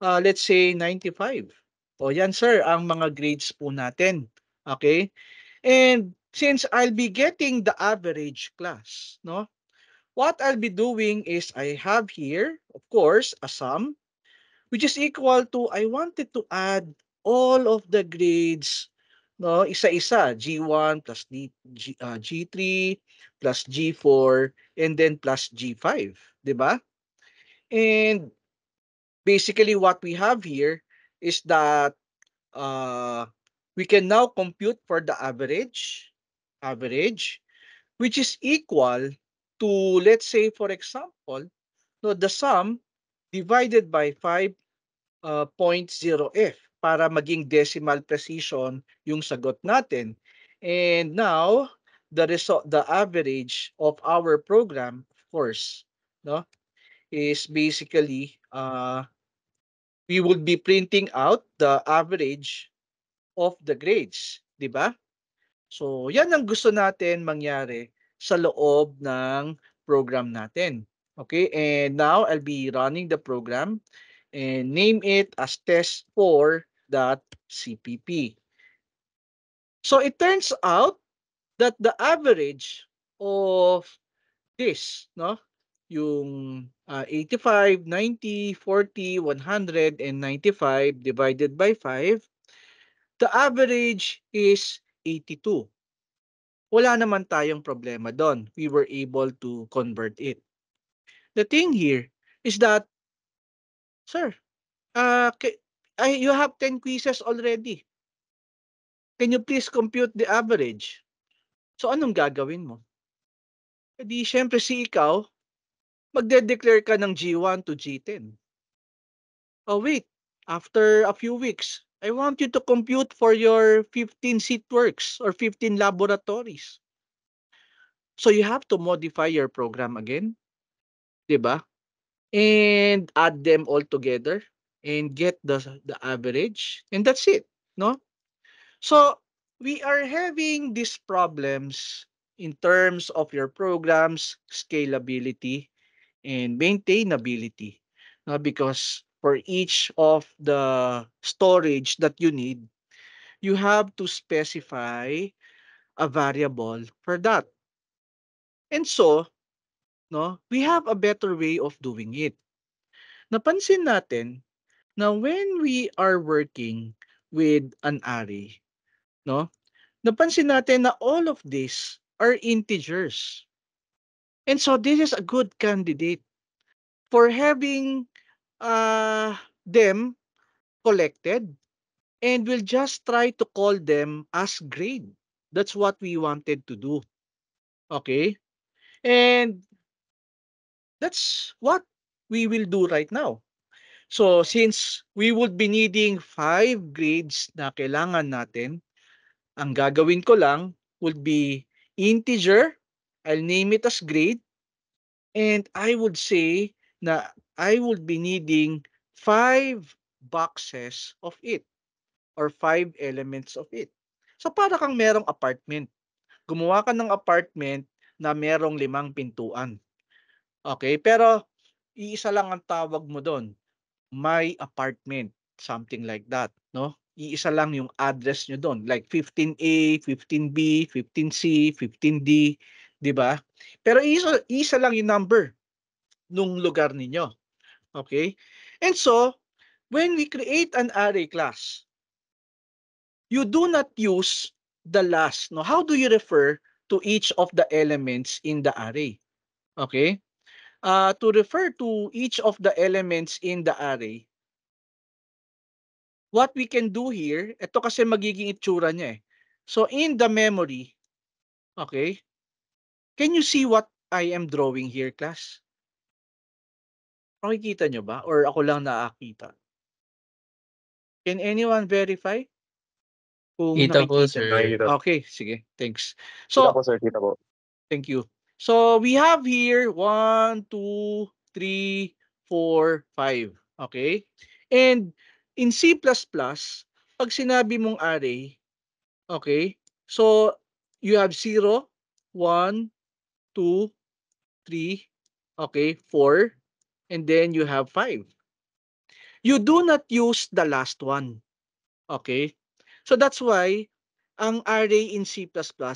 let's say, 95. O yan, sir, ang mga grades po natin. Okay? And since I'll be getting the average class, no? What I'll be doing is I have here, of course, a sum, which is equal to, I wanted to add all of the grades, no? Isa-isa, G1 plus G3 plus G4, and then plus G5, di ba? And basically what we have here is that uh, we can now compute for the average, which is equal to, let's say, for example, no, the sum divided by 5.0f para maging decimal precision yung sagot natin. And now, the average of our program, of course, no, is basically we would be printing out the average of the grades, di ba? So, yan ang gusto natin mangyari sa loob ng program natin. Okay, and now I'll be running the program and name it as test4.cpp. So, it turns out that the average of this, no, yung 85, 90, 40, 100, and 95 divided by 5, the average is 82. Wala naman tayong problema doon. We were able to convert it. The thing here is that, sir, you have 10 quizzes already. Can you please compute the average? So anong gagawin mo? E di syempre si ikaw, magde-declare ka ng G1 to G10. Oh wait, after a few weeks, I want you to compute for your 15 seat works or 15 laboratories. So you have to modify your program again, 'di ba? And add them all together and get the average, and that's it, no? So we are having these problems in terms of your program's scalability and maintainability, no? Because for each of the storage that you need, you have to specify a variable for that. And so, no, we have a better way of doing it. Napansin natin na when we are working with an array, no, napansin natin na all of these are integers. And so this is a good candidate for having them collected, and we'll just try to call them as grade. That's what we wanted to do. Okay? And that's what we will do right now. So since we would be needing 5 grades na kailangan natin, ang gagawin ko lang would be integer. I'll name it as grade. And I would say na I would be needing 5 boxes of it or 5 elements of it. So para kang merong apartment. Gumawa ka ng apartment na merong 5 pintuan. Okay? Pero iisa lang ang tawag mo do'n, my apartment, something like that, no? Iisa lang yung address nyo do'n, like 15A, 15B, 15C, 15D, 'di ba? Pero iisa lang yung number nung lugar ninyo, okay? And so, when we create an array class, you do not use the last, no? How do you refer to each of the elements in the array? Okay? To refer to each of the elements in the array, what we can do here, ito kasi magiging itsura niya eh. So in the memory, okay, can you see what I am drawing here, class? Makikita nyo ba? Or ako lang nakakita? Can anyone verify kung Kita po, nakikita nyo? sir. Nakikita. Okay, sige. Thanks. Kita So, po, sir. Kita po. thank you. So we have here 1, 2, 3, 4, 5. Okay? And in C++, pag sinabi mong array, okay? So you have 0, 1, 2, 3, okay, 4, and then you have 5. You do not use the last one. Okay? So that's why ang array in C++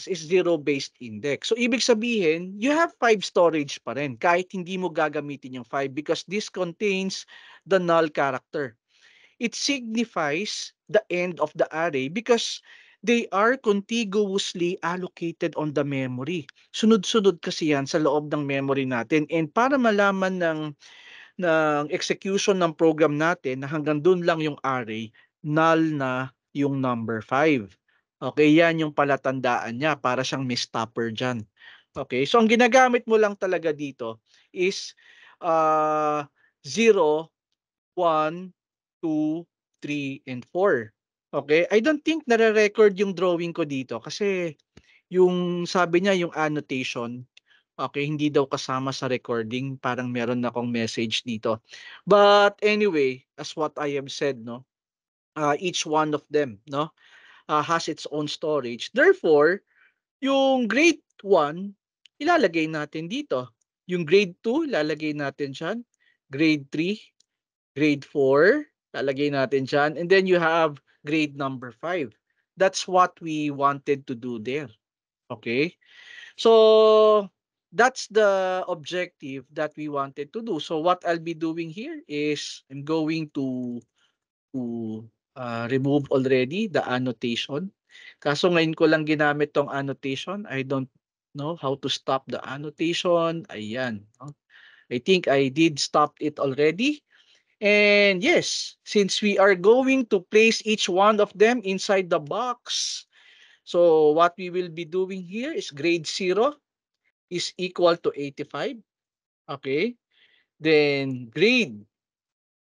is zero-based index. So ibig sabihin, you have 5 storage pa rin kahit hindi mo gagamitin yung 5 because this contains the null character. It signifies the end of the array because they are contiguously allocated on the memory. Sunod-sunod kasi yan sa loob ng memory natin. And para malaman ng execution ng program natin na hanggang dun lang yung array, null na yung number 5. Okay, yan yung palatandaan niya para siyang may stopper dyan. Okay, so ang ginagamit mo lang talaga dito is 0, 1, 2, 3, and 4. Okay, I don't think nare-record yung drawing ko dito kasi yung sabi niya yung annotation, okay, hindi daw kasama sa recording. Parang meron akong message dito. But anyway, as what I have said, no, each one of them, no, has its own storage. Therefore, yung grade 1, ilalagay natin dito. Yung grade 2, ilalagay natin dyan. Grade 3, grade 4, lalagay natin dyan. And then you have grade number 5. That's what we wanted to do there. Okay? So that's the objective that we wanted to do. So what I'll be doing here is I'm going to remove already the annotation. Kaso ngayon ko lang ginamit tong annotation. I don't know how to stop the annotation. Ayan. No? I think I did stop it already. And yes, since we are going to place each one of them inside the box, so what we will be doing here is grade 0 is equal to 85. Okay. Then grade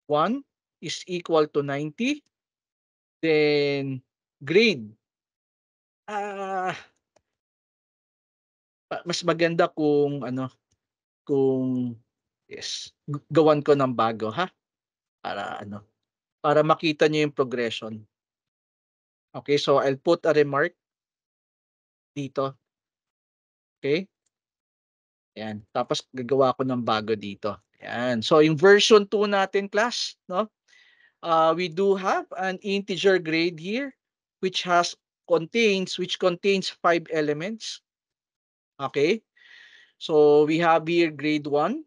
1 is equal to 90. Then grade, ah, mas maganda kung ano, kung yes, gawan ko ng bago ha, para ano, para makita niyo yung progression. Okay, so I'll put a remark dito. Okay? Ayan, tapos gagawa ko ng bago dito. Ayan. So yung version 2 natin, class, no? We do have an integer grade here which contains 5 elements. Okay? So we have here grade 1.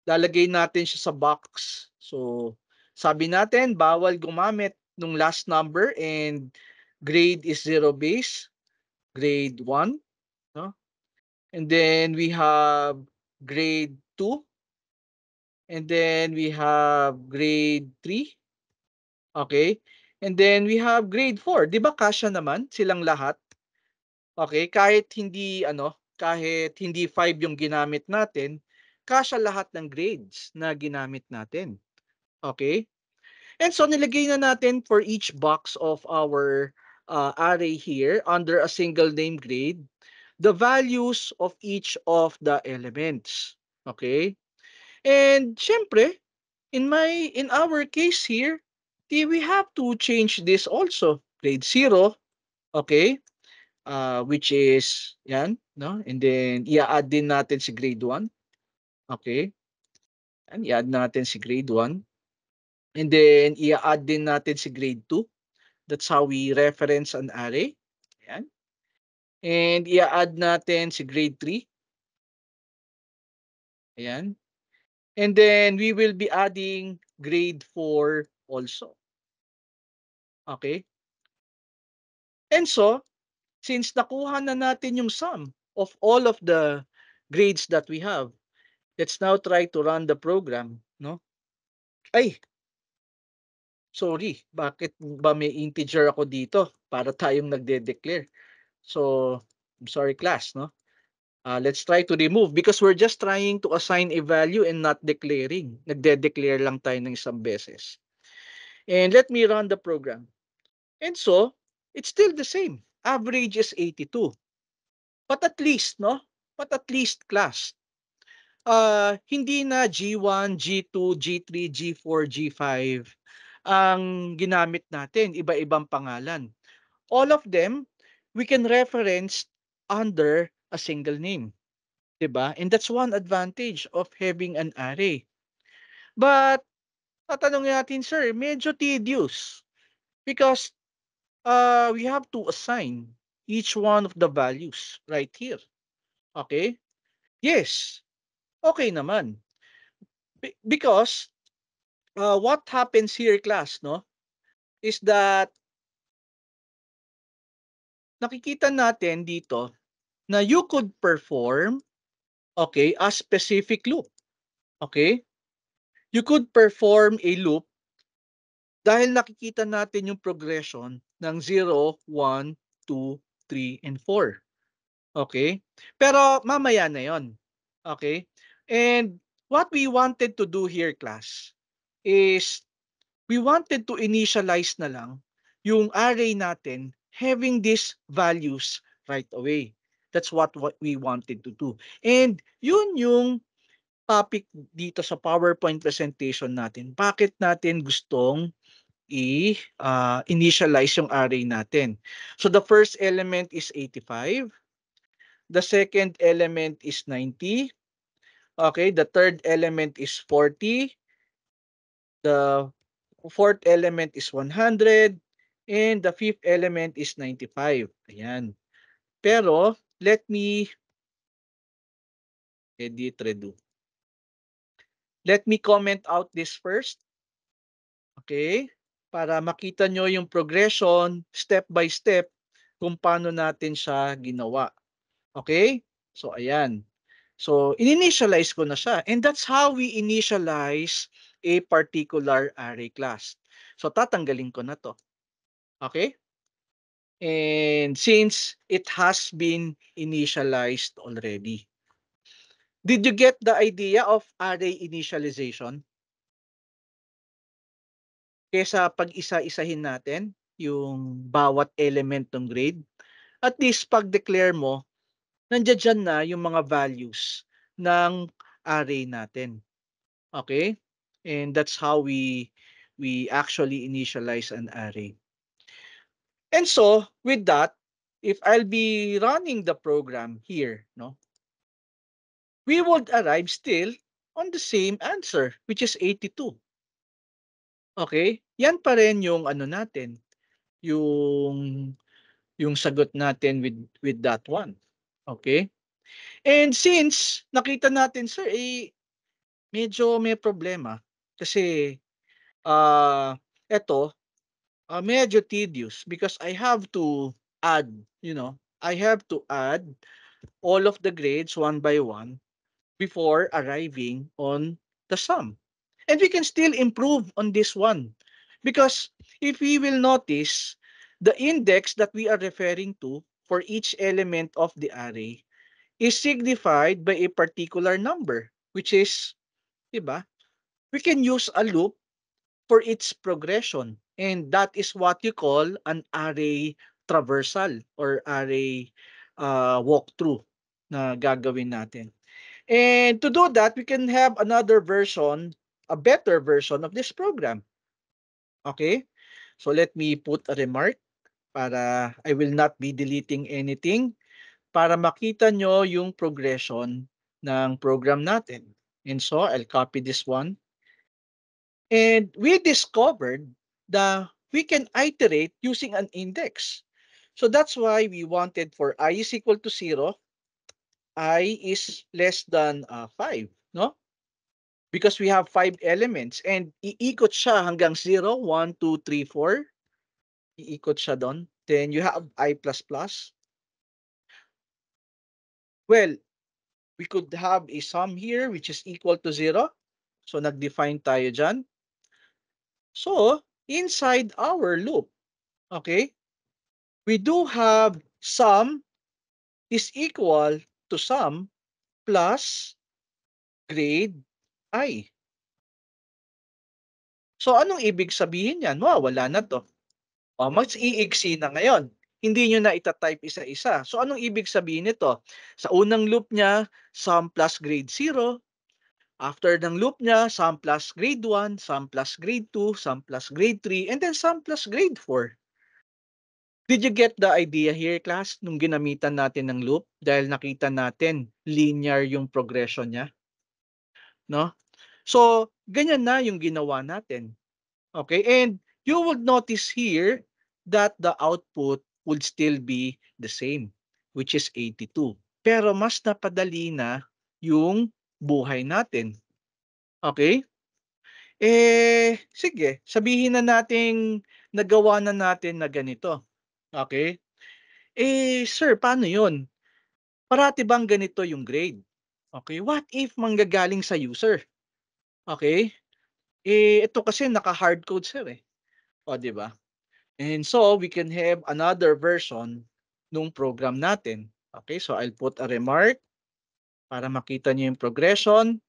Lalagay natin siya sa box. So sabi natin bawal gumamit nung last number and grade is zero base, grade 1, no? And then we have grade 2, and then we have grade 3. Okay? And then we have grade 4. 'Di ba kasya naman silang lahat? Okay, kahit hindi 5 yung ginamit natin, kasya lahat ng grades na ginamit natin. Okay? And so nilagay na natin for each box of our array here under a single name grade the values of each of the elements. Okay? And syempre, in our case here, we have to change this also. Grade 0, okay? Which is yan, no? And then i-add din natin si grade 1. Okay? And i-add natin si grade 1. And then, i-add din natin si grade 2. That's how we reference an array. Ayan. And i-add natin si grade 3. Ayan. And then, we will be adding grade 4 also. Okay? And so, since nakuha na natin yung sum of all of the grades that we have, let's now try to run the program, no? Ay, sorry, bakit ba may integer ako dito? Para tayong nagde-declare. So, I'm sorry class, no? Let's try to remove because we're just trying to assign a value and not declaring. Nagde-declare lang tayo ng isang beses. And let me run the program. And so, it's still the same. Average is 82. But at least, no? But at least class. Hindi na G1, G2, G3, G4, G5 ang ginamit natin, iba-ibang pangalan. All of them, we can reference under a single name. 'Di ba? And that's one advantage of having an array. But tatanungin natin, sir, medyo tedious because we have to assign each one of the values right here. Okay? Yes. Okay naman. Because what happens here, class, no, is that nakikita natin dito na you could perform, okay, a specific loop. Okay? You could perform a loop dahil nakikita natin yung progression ng 0, 1, 2, 3, and 4. Okay? Pero mamaya na yon. Okay? And what we wanted to do here, class, is we wanted to initialize na lang yung array natin having these values right away. That's what we wanted to do. And yun yung topic dito sa PowerPoint presentation natin. Bakit natin gustong initialize yung array natin? So the first element is 85. The second element is 90. Okay, the third element is 40. The fourth element is 100. And the fifth element is 95. Ayan. Pero, let me edit, redo. Let me comment out this first. Okay? Para makita nyo yung progression, step by step, kung paano natin siya ginawa. Okay? So, ayan. So, in-initialize ko na siya. And that's how we initialize a particular array class. So, tatanggalin ko na to. Okay? And since it has been initialized already. Did you get the idea of array initialization? Kesa pag isa-isahin natin yung bawat element ng grade, at least pag declare mo, nandiyan dyan na yung mga values ng array natin. Okay? And that's how we actually initialize an array. And so, with that, if I'll be running the program here, no, we would arrive still on the same answer, which is 82. Okay? Yan pa rin yung ano natin, yung yung sagot natin with that one. Okay? And since nakita natin, sir, medyo may problema kasi eto, medyo tedious because I have to add, I have to add all of the grades one by one before arriving on the sum. And we can still improve on this one because if we will notice, the index that we are referring to for each element of the array is signified by a particular number, which is, diba? We can use a loop for its progression. And that is what you call an array traversal or array walkthrough na gagawin natin. And to do that, we can have another version, a better version of this program. Okay? So let me put a remark para I will not be deleting anything para makita nyo yung progression ng program natin. And so I'll copy this one. And we discovered that we can iterate using an index. So that's why we wanted for I is equal to 0, I is less than 5, no? Because we have 5 elements and iikot siya hanggang 0, 1, 2, 3, 4. Iikot siya doon. Then you have I++. Well, we could have a sum here which is equal to 0. So nag-define tayo dyan. So inside our loop, okay, we do have sum is equal to sum plus grade I. So anong ibig sabihin yan? Wow, wala na to. O, mas iiksi na ngayon. Hindi nyo na itatype isa-isa. So anong ibig sabihin nito? Sa unang loop niya, sum plus grade 0. After ng loop niya, sum plus grade 1, sum plus grade 2, sum plus grade 3, and then sum plus grade 4. Did you get the idea here, class, nung ginamitan natin ng loop? Dahil nakita natin linear yung progression niya, no? So, ganyan na yung ginawa natin. Okay, and you would notice here that the output would still be the same, which is 82. Pero mas napadali na yung buhay natin. Okay? Sige, sabihin na nating nagawa na natin na ganito. Okay? Sir, paano yun? Parati bang ganito yung grade? Okay, what if manggagaling sa user? Okay? Ito kasi naka-hard code, sir eh. O, di ba? And so, we can have another version nung program natin. Okay, so I'll put a remark para makita niyo yung progression.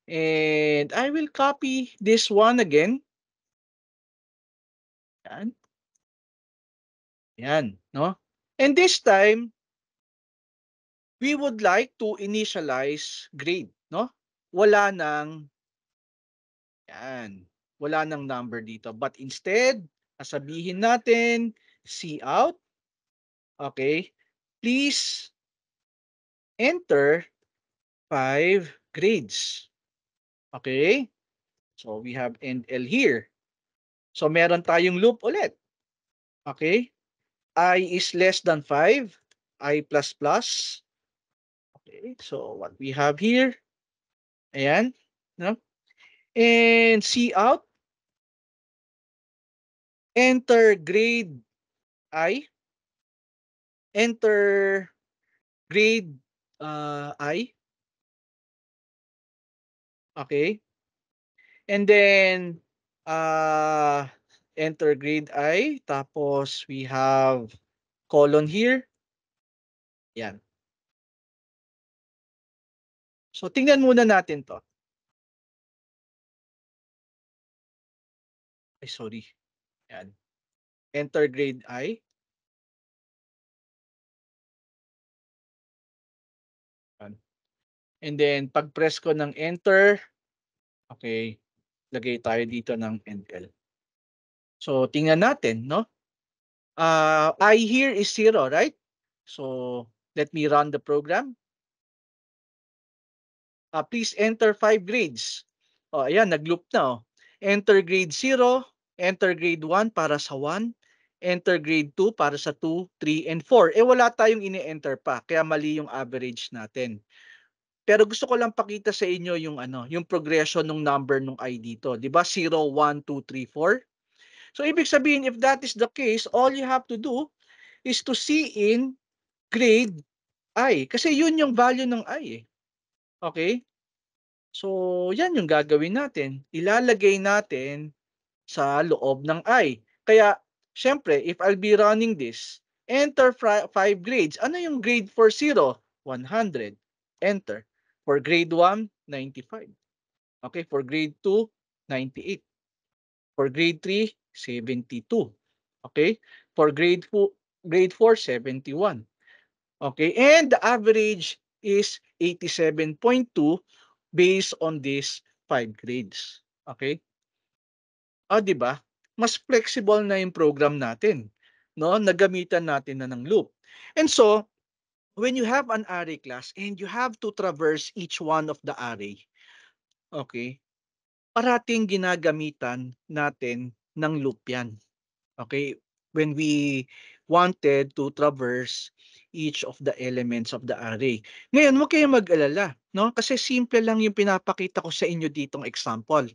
And I will copy this one again. Yan. Yan, no? And this time, we would like to initialize grade, no? Wala nang, yan, wala nang number dito. But instead, sabihin natin, cout, okay, please enter 5 grades. Okay? So we have end L here. So meron tayong loop ulit. Okay? I is less than 5. I plus plus. Okay? So what we have here. Ayan. No? And cout. Enter grade I. Enter grade I. Okay? And then enter grade I. Tapos we have colon here. Yan. So tingnan muna natin to. Ay, sorry. Yan. Enter grade I. Yan. And then, pag-press ko ng enter, okay, lagay tayo dito ng NL. So, tingnan natin, no? I here is 0, right? So, let me run the program. Please enter 5 grades. Oh, ayan, nag-loop na. Oh. Enter grade 0, enter grade 1 para sa 1, enter grade 2 para sa 2, 3, and 4. Wala tayong ini-enter pa, kaya mali yung average natin. Pero gusto ko lang pakita sa inyo yung yung progression ng number ng I dito. 'Di ba? 0, 1, 2, 3, 4. So ibig sabihin if that is the case, all you have to do is to see in grade I kasi yun yung value ng I eh. Okay? So yan yung gagawin natin. Ilalagay natin sa loob ng I. Kaya syempre, if I'll be running this, enter 5 grades. Ano yung grade for 0? 100. Enter. For grade 1, 95. Okay, for grade 2, 98. For grade 3, 72. Okay? For grade 4, 71. Okay? And the average is 87.2 based on these 5 grades. Okay? Di ba? Mas flexible na yung program natin, no? Nagamitan natin na ng loop. And so, when you have an array class and you have to traverse each one of the array, okay, parating ginagamitan natin ng loop yan. Okay? When we wanted to traverse each of the elements of the array. Ngayon, huwag kayong mag-alala, no? Kasi simple lang yung pinapakita ko sa inyo ditong example.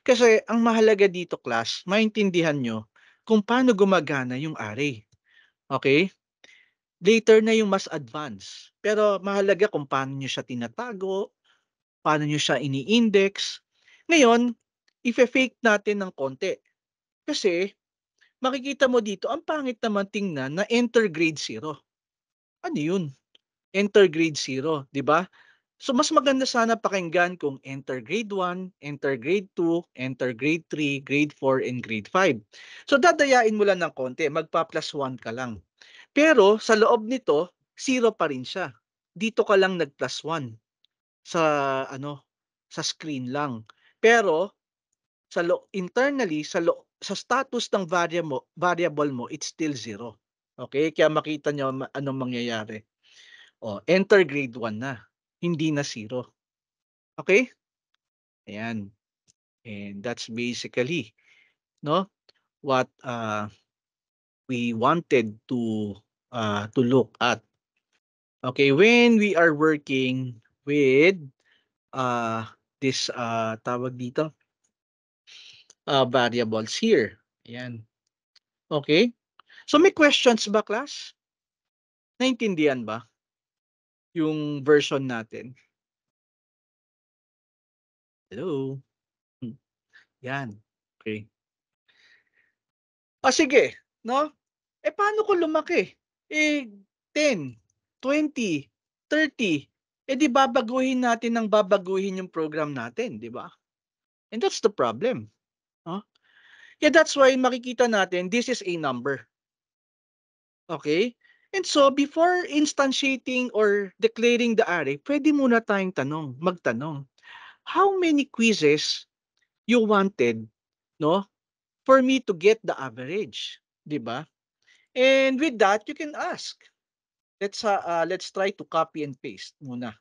Kasi ang mahalaga dito, class, maintindihan nyo kung paano gumagana yung array. Okay? Later na yung mas advanced. Pero mahalaga kung paano nyo siya tinatago, paano nyo siya ini-index. Ngayon, i-fake natin ng konti. Kasi makikita mo dito, ang pangit naman tingnan na enter grade 0. Ano yun? Enter grade 0, di ba? So mas maganda sana pakinggan kung enter grade 1, enter grade 2, enter grade 3, grade 4, and grade 5. So dadayain mo lang ng konti, magpa-plus 1 ka lang. Pero sa loob nito, 0 pa rin siya. Dito ka lang nag-plus 1 sa ano, sa screen lang. Pero internally sa status ng variable mo, it's still 0. Okay? Kaya makita nyo anong mangyayari. Enter grade 1 na. Hindi na 0. Okay? Ayan. And that's basically, no, what we wanted to look at. Okay, when we are working with this tawag dito, variables here. Ayan. Okay? So may questions ba, class? Naintindihan ba yung version natin? Hello? Hmm, yan. Okay. Sige, no? Paano kung lumaki? 10, 20, 30. Di babaguhin natin ng babaguhin yung program natin, di ba? And that's the problem. No? Yeah, that's why makikita natin this is a number. Okay? And so, before instantiating or declaring the array, pwede muna tayong magtanong. How many quizzes you wanted, no, for me to get the average, 'di ba? And with that, you can ask. Let's try to copy and paste muna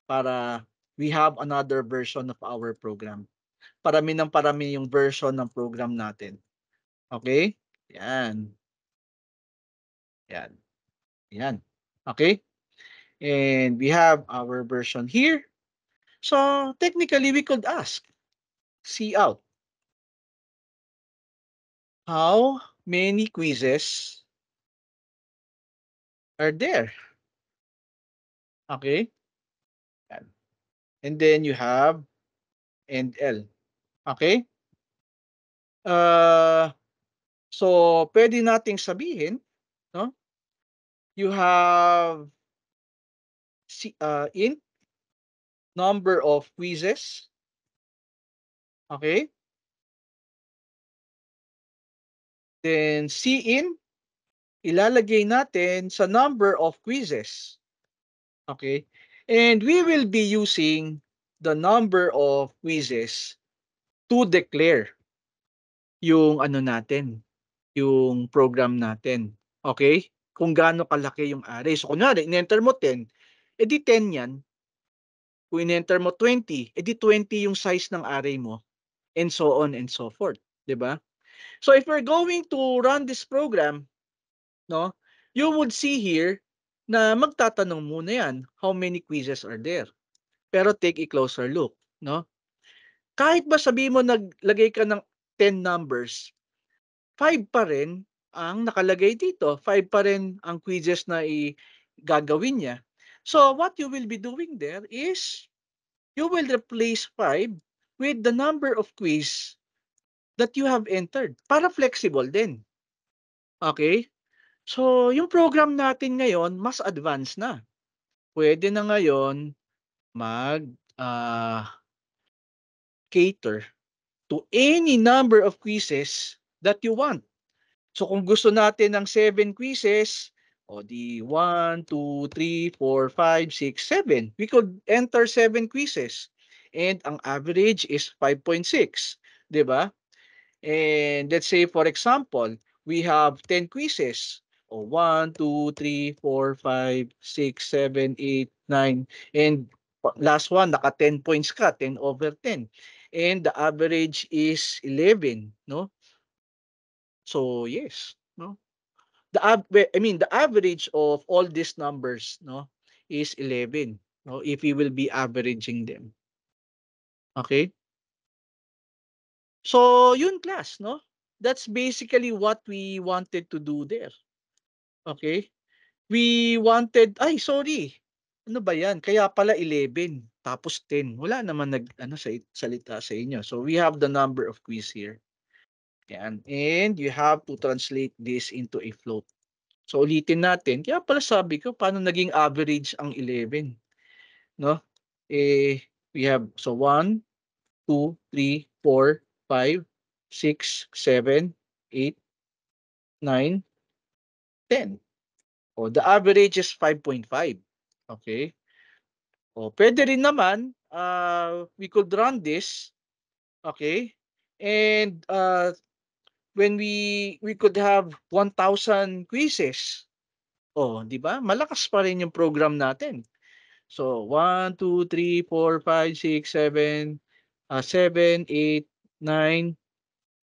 para we have another version of our program. Parami ng parami yung version ng program natin. Okay? Yan. Yan. Yan. Okay? And we have our version here. So technically, we could ask, see out, how many quizzes are there? Okay? And then you have and L. Okay? Uh, so, pwede nating sabihin, no? You have int number of quizzes. Okay? Then cin, ilalagay natin sa number of quizzes. Okay? And we will be using the number of quizzes to declare yung ano natin, yung program natin. Okay? Kung gaano kalaki yung array. So, kunwari, in-enter mo 10, edi 10 yan. Kung in-enter mo 20, edi 20 yung size ng array mo. And so on and so forth. 'Di ba? So, if we're going to run this program, no, you would see here na magtatanong muna yan, how many quizzes are there? Pero take a closer look, no? Kahit ba sabi mo naglagay ka ng 10 numbers, 5 pa rin ang nakalagay dito. 5 pa rin ang quizzes na gagawin niya. So what you will be doing there is you will replace 5 with the number of quiz that you have entered para flexible din. Okay? So yung program natin ngayon mas advanced na. Pwede na ngayon mag uh, cater to any number of quizzes that you want. So kung gusto natin ng 7 quizzes, o di 1, 2, 3, 4, 5, 6, 7. We could enter 7 quizzes. And ang average is 5.6. 'Di ba? And let's say for example, we have 10 quizzes. O 1, 2, 3, 4, 5, 6, 7, 8, 9. And last one, naka 10 points ka, 10 over 10. And the average is 11, no? So, yes, no? The average of all these numbers, no, is 11, no, if we will be averaging them. Okay? So, yun class, no? That's basically what we wanted to do there. Okay? We wanted, ay, sorry. Ano ba yan? Kaya pala 11, tapos 10. Wala naman salita sa inyo. So, we have the number of quiz here. Yan. And you have to translate this into a float. So, ulitin natin. Kaya pala sabi ko, paano naging average ang 11? No? We have, so 1, 2, 3, 4, 5, 6, 7, 8, 9, 10. O, the average is 5.5. Okay? O, pwede rin naman, we could run this, okay? And when we could have 1,000 quizzes. Oh, di ba? Malakas pa rin yung program natin. So, 1, 2, 3, 4, 5, 6, 7, 7, 8, 9,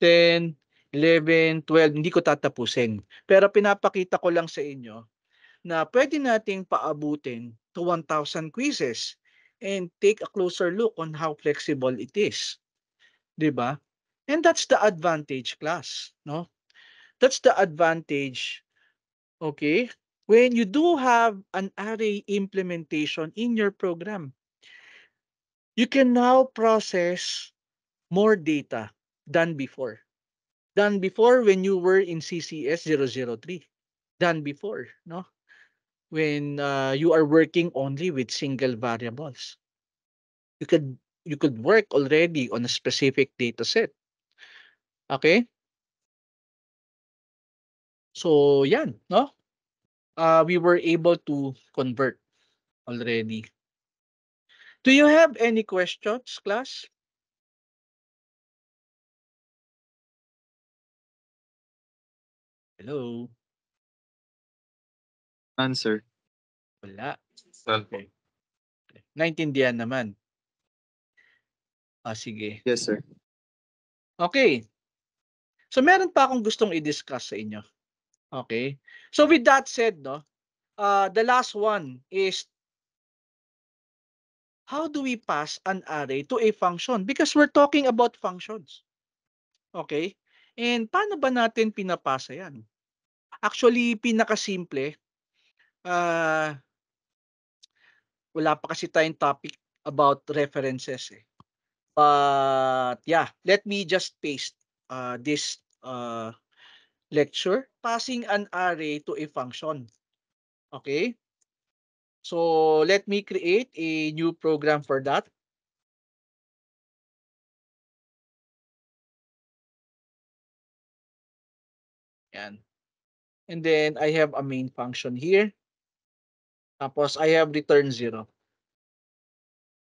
10, 11, 12. Hindi ko tatapusin. Pero pinapakita ko lang sa inyo na pwede nating paabutin to 1,000 quizzes and take a closer look on how flexible it is. 'Di ba? And that's the advantage, class, no? That's the advantage, okay? When you do have an array implementation in your program, you can now process more data than before. Than before when you were in CCS 003. Than before, no? When you are working only with single variables. You could work already on a specific data set. Okay? So yan, no? We were able to convert already. Do you have any questions, class? Hello? Answer. Wala. Well, Okay. Naintindihan naman. Sige. yes, sir. Okay. So meron pa akong gustong i-discuss sa inyo. Okay? So with that said, no, the last one is how do we pass an array to a function? Because we're talking about functions. Okay? And paano ba natin pinapasa yan? Actually, pinakasimple, uh, wala pa kasi tayong topic about references eh. But yeah, let me just paste this lecture, passing an array to a function. Okay? So let me create a new program for that. Yan. And then I have a main function here. Tapos I have return 0.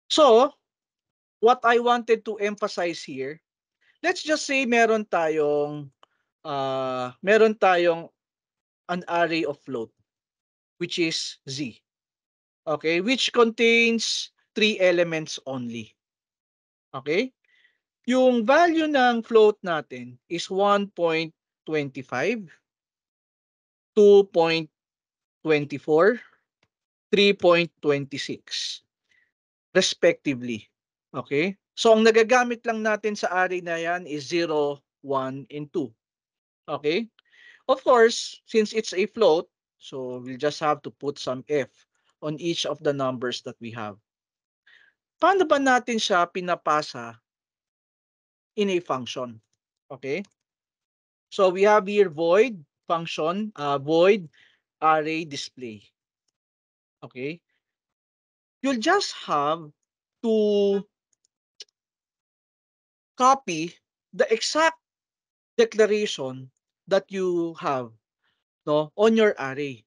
So, what I wanted to emphasize here, let's just say meron tayong an array of float, which is z. Okay, which contains 3 elements only. Okay? Yung value ng float natin is 1.25, 2.24, 3.26 respectively. Okay? So ang nagagamit lang natin sa array na yan is 0, 1, and 2. Okay? Of course, since it's a float, so we'll just have to put some f on each of the numbers that we have. Paano ba natin siya pinapasa in a function? Okay? So we have here void function, void array display. Okay? You'll just have to copy the exact declaration that you have, no, on your array.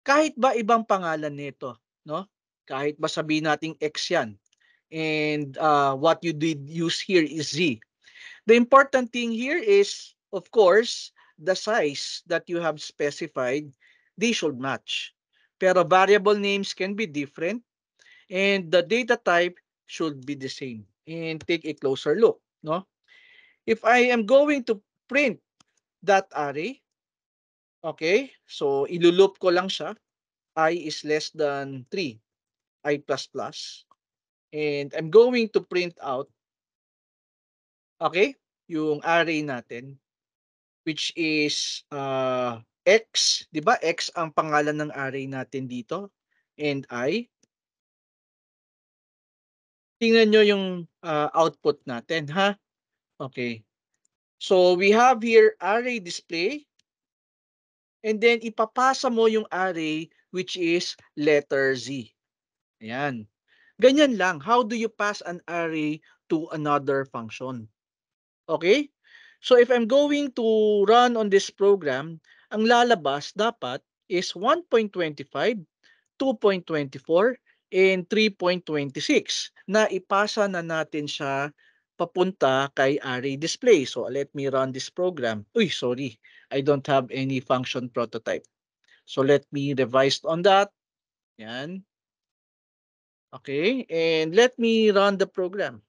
Kahit ba ibang pangalan nito, no? Kahit ba sabihin nating X yan. And what you did use here is Z. The important thing here is, of course, the size that you have specified, they should match. Pero variable names can be different And the data type should be the same. And take a closer look, no? If I am going to print that array, okay, so ilulup ko lang siya, I is less than 3, I plus plus. And I'm going to print out, okay, yung array natin, which is X, di ba? X ang pangalan ng array natin dito. And I. Tingnan nyo yung output natin, ha? Okay. So, we have here array display. And then, ipapasa mo yung array which is letter Z. Ayan. Ganyan lang. How do you pass an array to another function? Okay? So, if I'm going to run on this program, ang lalabas dapat is 1.25, 2.24, and 3.26 na ipasa na natin siya papunta kay array display. So, let me run this program. Uy, sorry. I don't have any function prototype. So, let me revise on that. Yan. Okay. And let me run the program.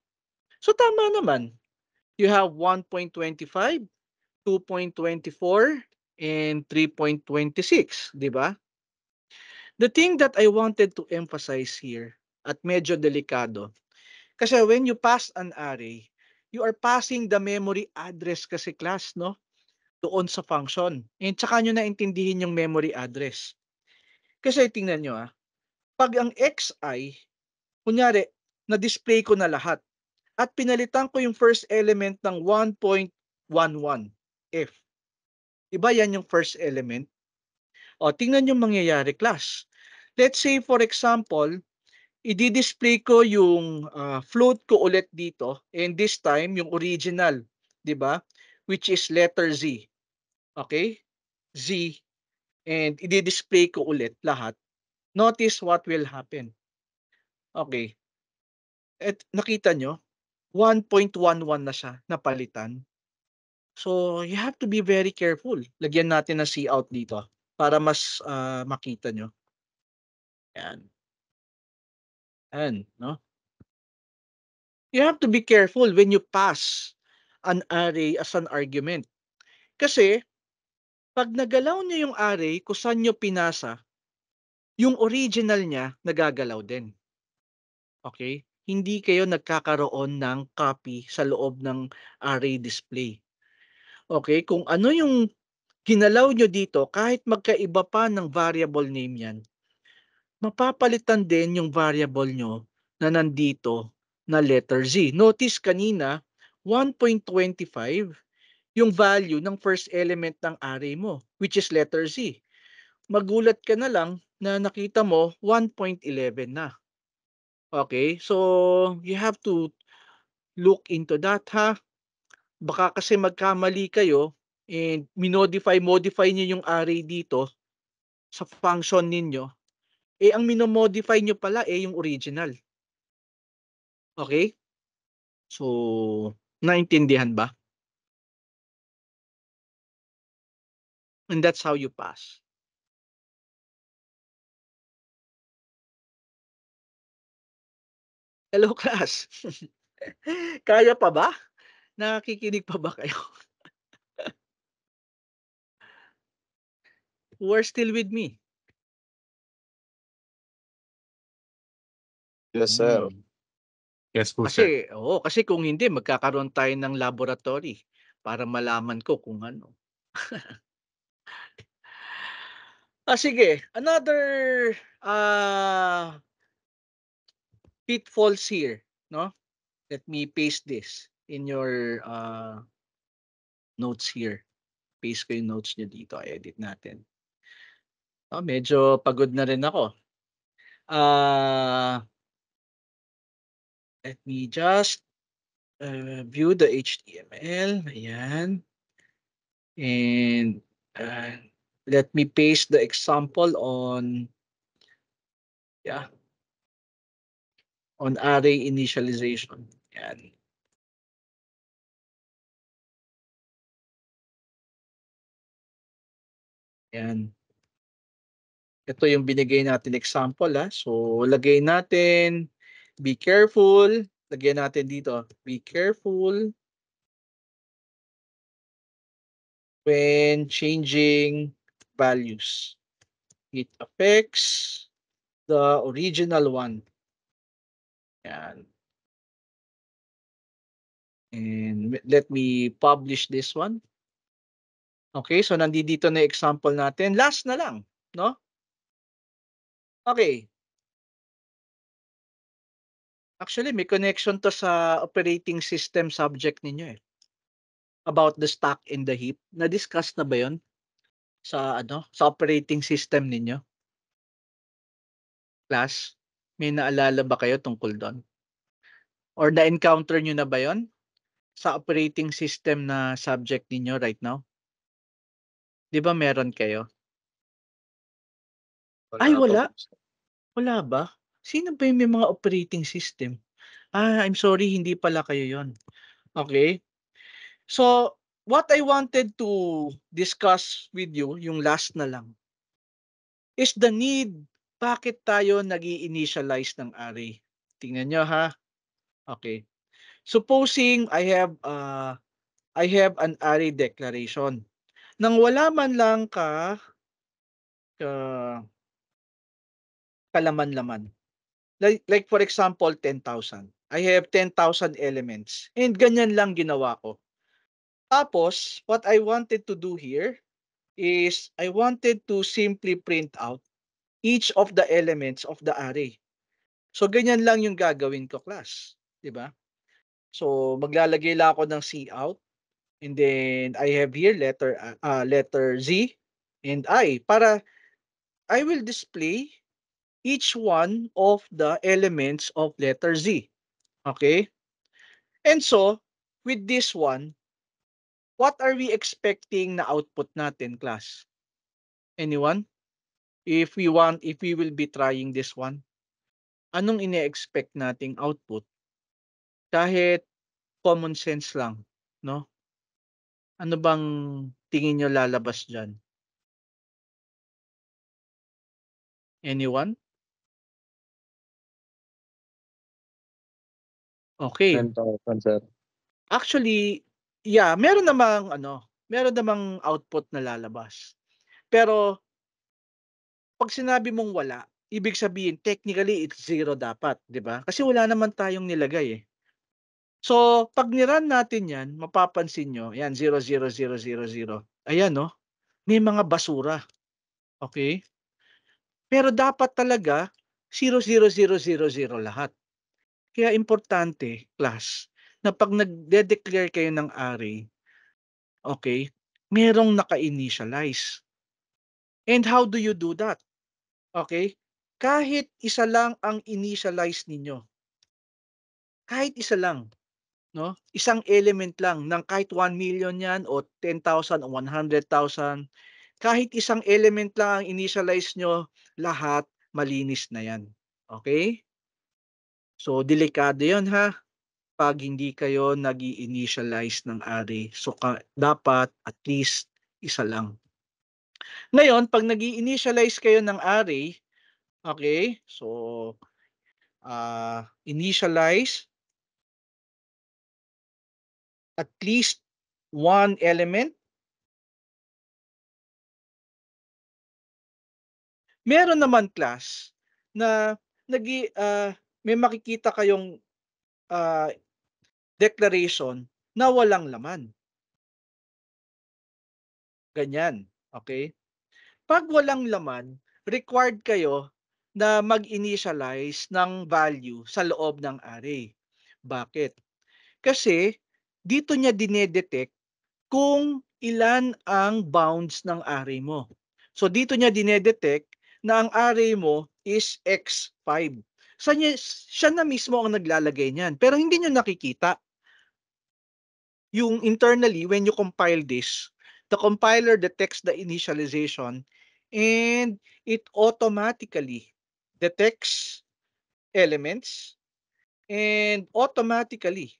So, tama naman. You have 1.25, 2.24, and 3.26, di ba? The thing that I wanted to emphasize here, at medyo delikado, kasi when you pass an array, you are passing the memory address kasi class, no? Doon sa function. And tsaka nyo naintindihin yung memory address. Kasi tingnan nyo pag ang xi, kunyari, na-display ko na lahat at pinalitan ko yung first element ng 1.11 f. Diba yan yung first element? O, tingnan yung mangyayari, class. Let's say, for example, i-display ko yung float ko ulit dito and this time yung original, 'di ba? Which is letter Z. Okay? Z and i-display ko ulit lahat. Notice what will happen. Okay. At nakita nyo, 1.11 na siya napalitan. So, you have to be very careful. Lagyan natin ng cout dito para mas makita nyo. Yan. Yan, no? You have to be careful when you pass an array as an argument. Kasi, pag nagalaw niyo yung array kung saan nyo pinasa, yung original niya nagagalaw din. Okay? Hindi kayo nagkakaroon ng copy sa loob ng array display. Okay? Kung ano yung ginalaw nyo dito, kahit magkaiba pa ng variable name yan, mapapalitan din yung variable nyo na nandito na letter Z. Notice kanina, 1.25 yung value ng first element ng array mo, which is letter Z. Magulat ka na lang na nakita mo 1.11 na. Okay? So, you have to look into that, ha? Baka kasi magkamali kayo and modify niyo yung array dito sa function ninyo. Eh, ang minomodify nyo pala yung original. Okay? So, naintindihan ba? And that's how you pass. Hello, class. Kaya pa ba? Nakikinig pa ba kayo? Who are still with me? Yes, sir. Yes po, sir. Kasi kung hindi, magkakaroon tayo ng laboratory para malaman ko kung ano. Sige, another pitfalls here, no? Let me paste this in your notes here. Paste ko yung notes nyo dito. Edit natin. Medyo pagod na rin ako. Let me just view the HTML. Ayan. And let me paste the example on array initialization. Ayan. Ayan. Ito yung binigay natin example, So, lagay natin, be careful. Lagyan natin dito, be careful when changing values. It affects the original one. Yan. And let me publish this one. Okay, so nandito na example natin. Last na lang, no? Okay. Actually, may connection to sa operating system subject ninyo eh. About the stack and the heap. Na-discuss na ba 'yon sa sa operating system ninyo? Class, may naalala ba kayo tungkol doon? Or na-encounter nyo na ba 'yon sa operating system na subject ninyo right now? 'Di ba meron kayo? Ay Wala pa wala? po, sir. Wala ba? Sino ba yung may mga operating system? I'm sorry, hindi pala kayo 'yon. Okay. So, what I wanted to discuss with you, yung last na lang, is the need bakit tayo nag-i-initialize ng array. Tingnan nyo ha. Okay. Supposing I have an array declaration. Nang wala man lang ka kalaman-laman. Like for example, 10,000. I have 10,000 elements. And ganyan lang ginawa ko. Tapos, what I wanted to do here is I wanted to simply print out each of the elements of the array. So, ganyan lang yung gagawin ko, class. 'Di ba? So, maglalagay lang ako ng cout. And then, I have here letter Z and I. Para I will display each one of the elements of letter Z. Okay? And so, with this one, what are we expecting na output natin, class? Anyone? If we will be trying this one, anong ine-expect nating output? Kahit common sense lang, no? Ano bang tingin nyo lalabas dyan? Anyone? Okay. 10,000, sir. Actually, yeah, meron namang output na lalabas. Pero pag sinabi mong wala, ibig sabihin technically it's zero dapat, 'di ba? Kasi wala naman tayong nilagay eh. So, pag ni-run natin 'yan, mapapansin nyo, yan 0, 0, 0, 0, 0. Ayan no, may mga basura. Okay? Pero dapat talaga 0, 0, 0, 0, 0 lahat. Kaya importante, class, na pag nagde-declare kayo ng array, okay, merong naka-initialize. And how do you do that? Okay? Kahit isa lang ang initialize ninyo. Kahit isa lang, no? Isang element lang ng kahit 1,000,000 yan o 10,000 o 100,000. Kahit isang element lang ang initialize nyo, lahat malinis na yan. Okay? So, delikado yan ha. Pag hindi kayo nag-i-initialize ng array. So, dapat at least isa lang. Ngayon, pag nag-i-initialize kayo ng array, okay, so, initialize at least one element. Meron naman class na may makikita kayong ah, declaration na walang laman. Ganyan, okay? Pag walang laman, required kayo na mag-initialize ng value sa loob ng array. Bakit? Kasi dito niya dinedetect kung ilan ang bounds ng array mo. So dito niya dinedetect na ang array mo is x5. Siya na mismo ang naglalagay niyan. Pero hindi niyo nakikita. Yung internally, when you compile this, the compiler detects the initialization and it automatically detects elements and automatically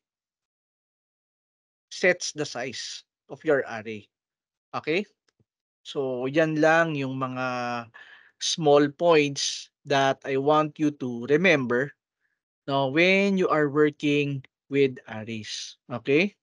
sets the size of your array. Okay? So, yan lang yung mga small points that I want you to remember now when you are working with arrays. Okay?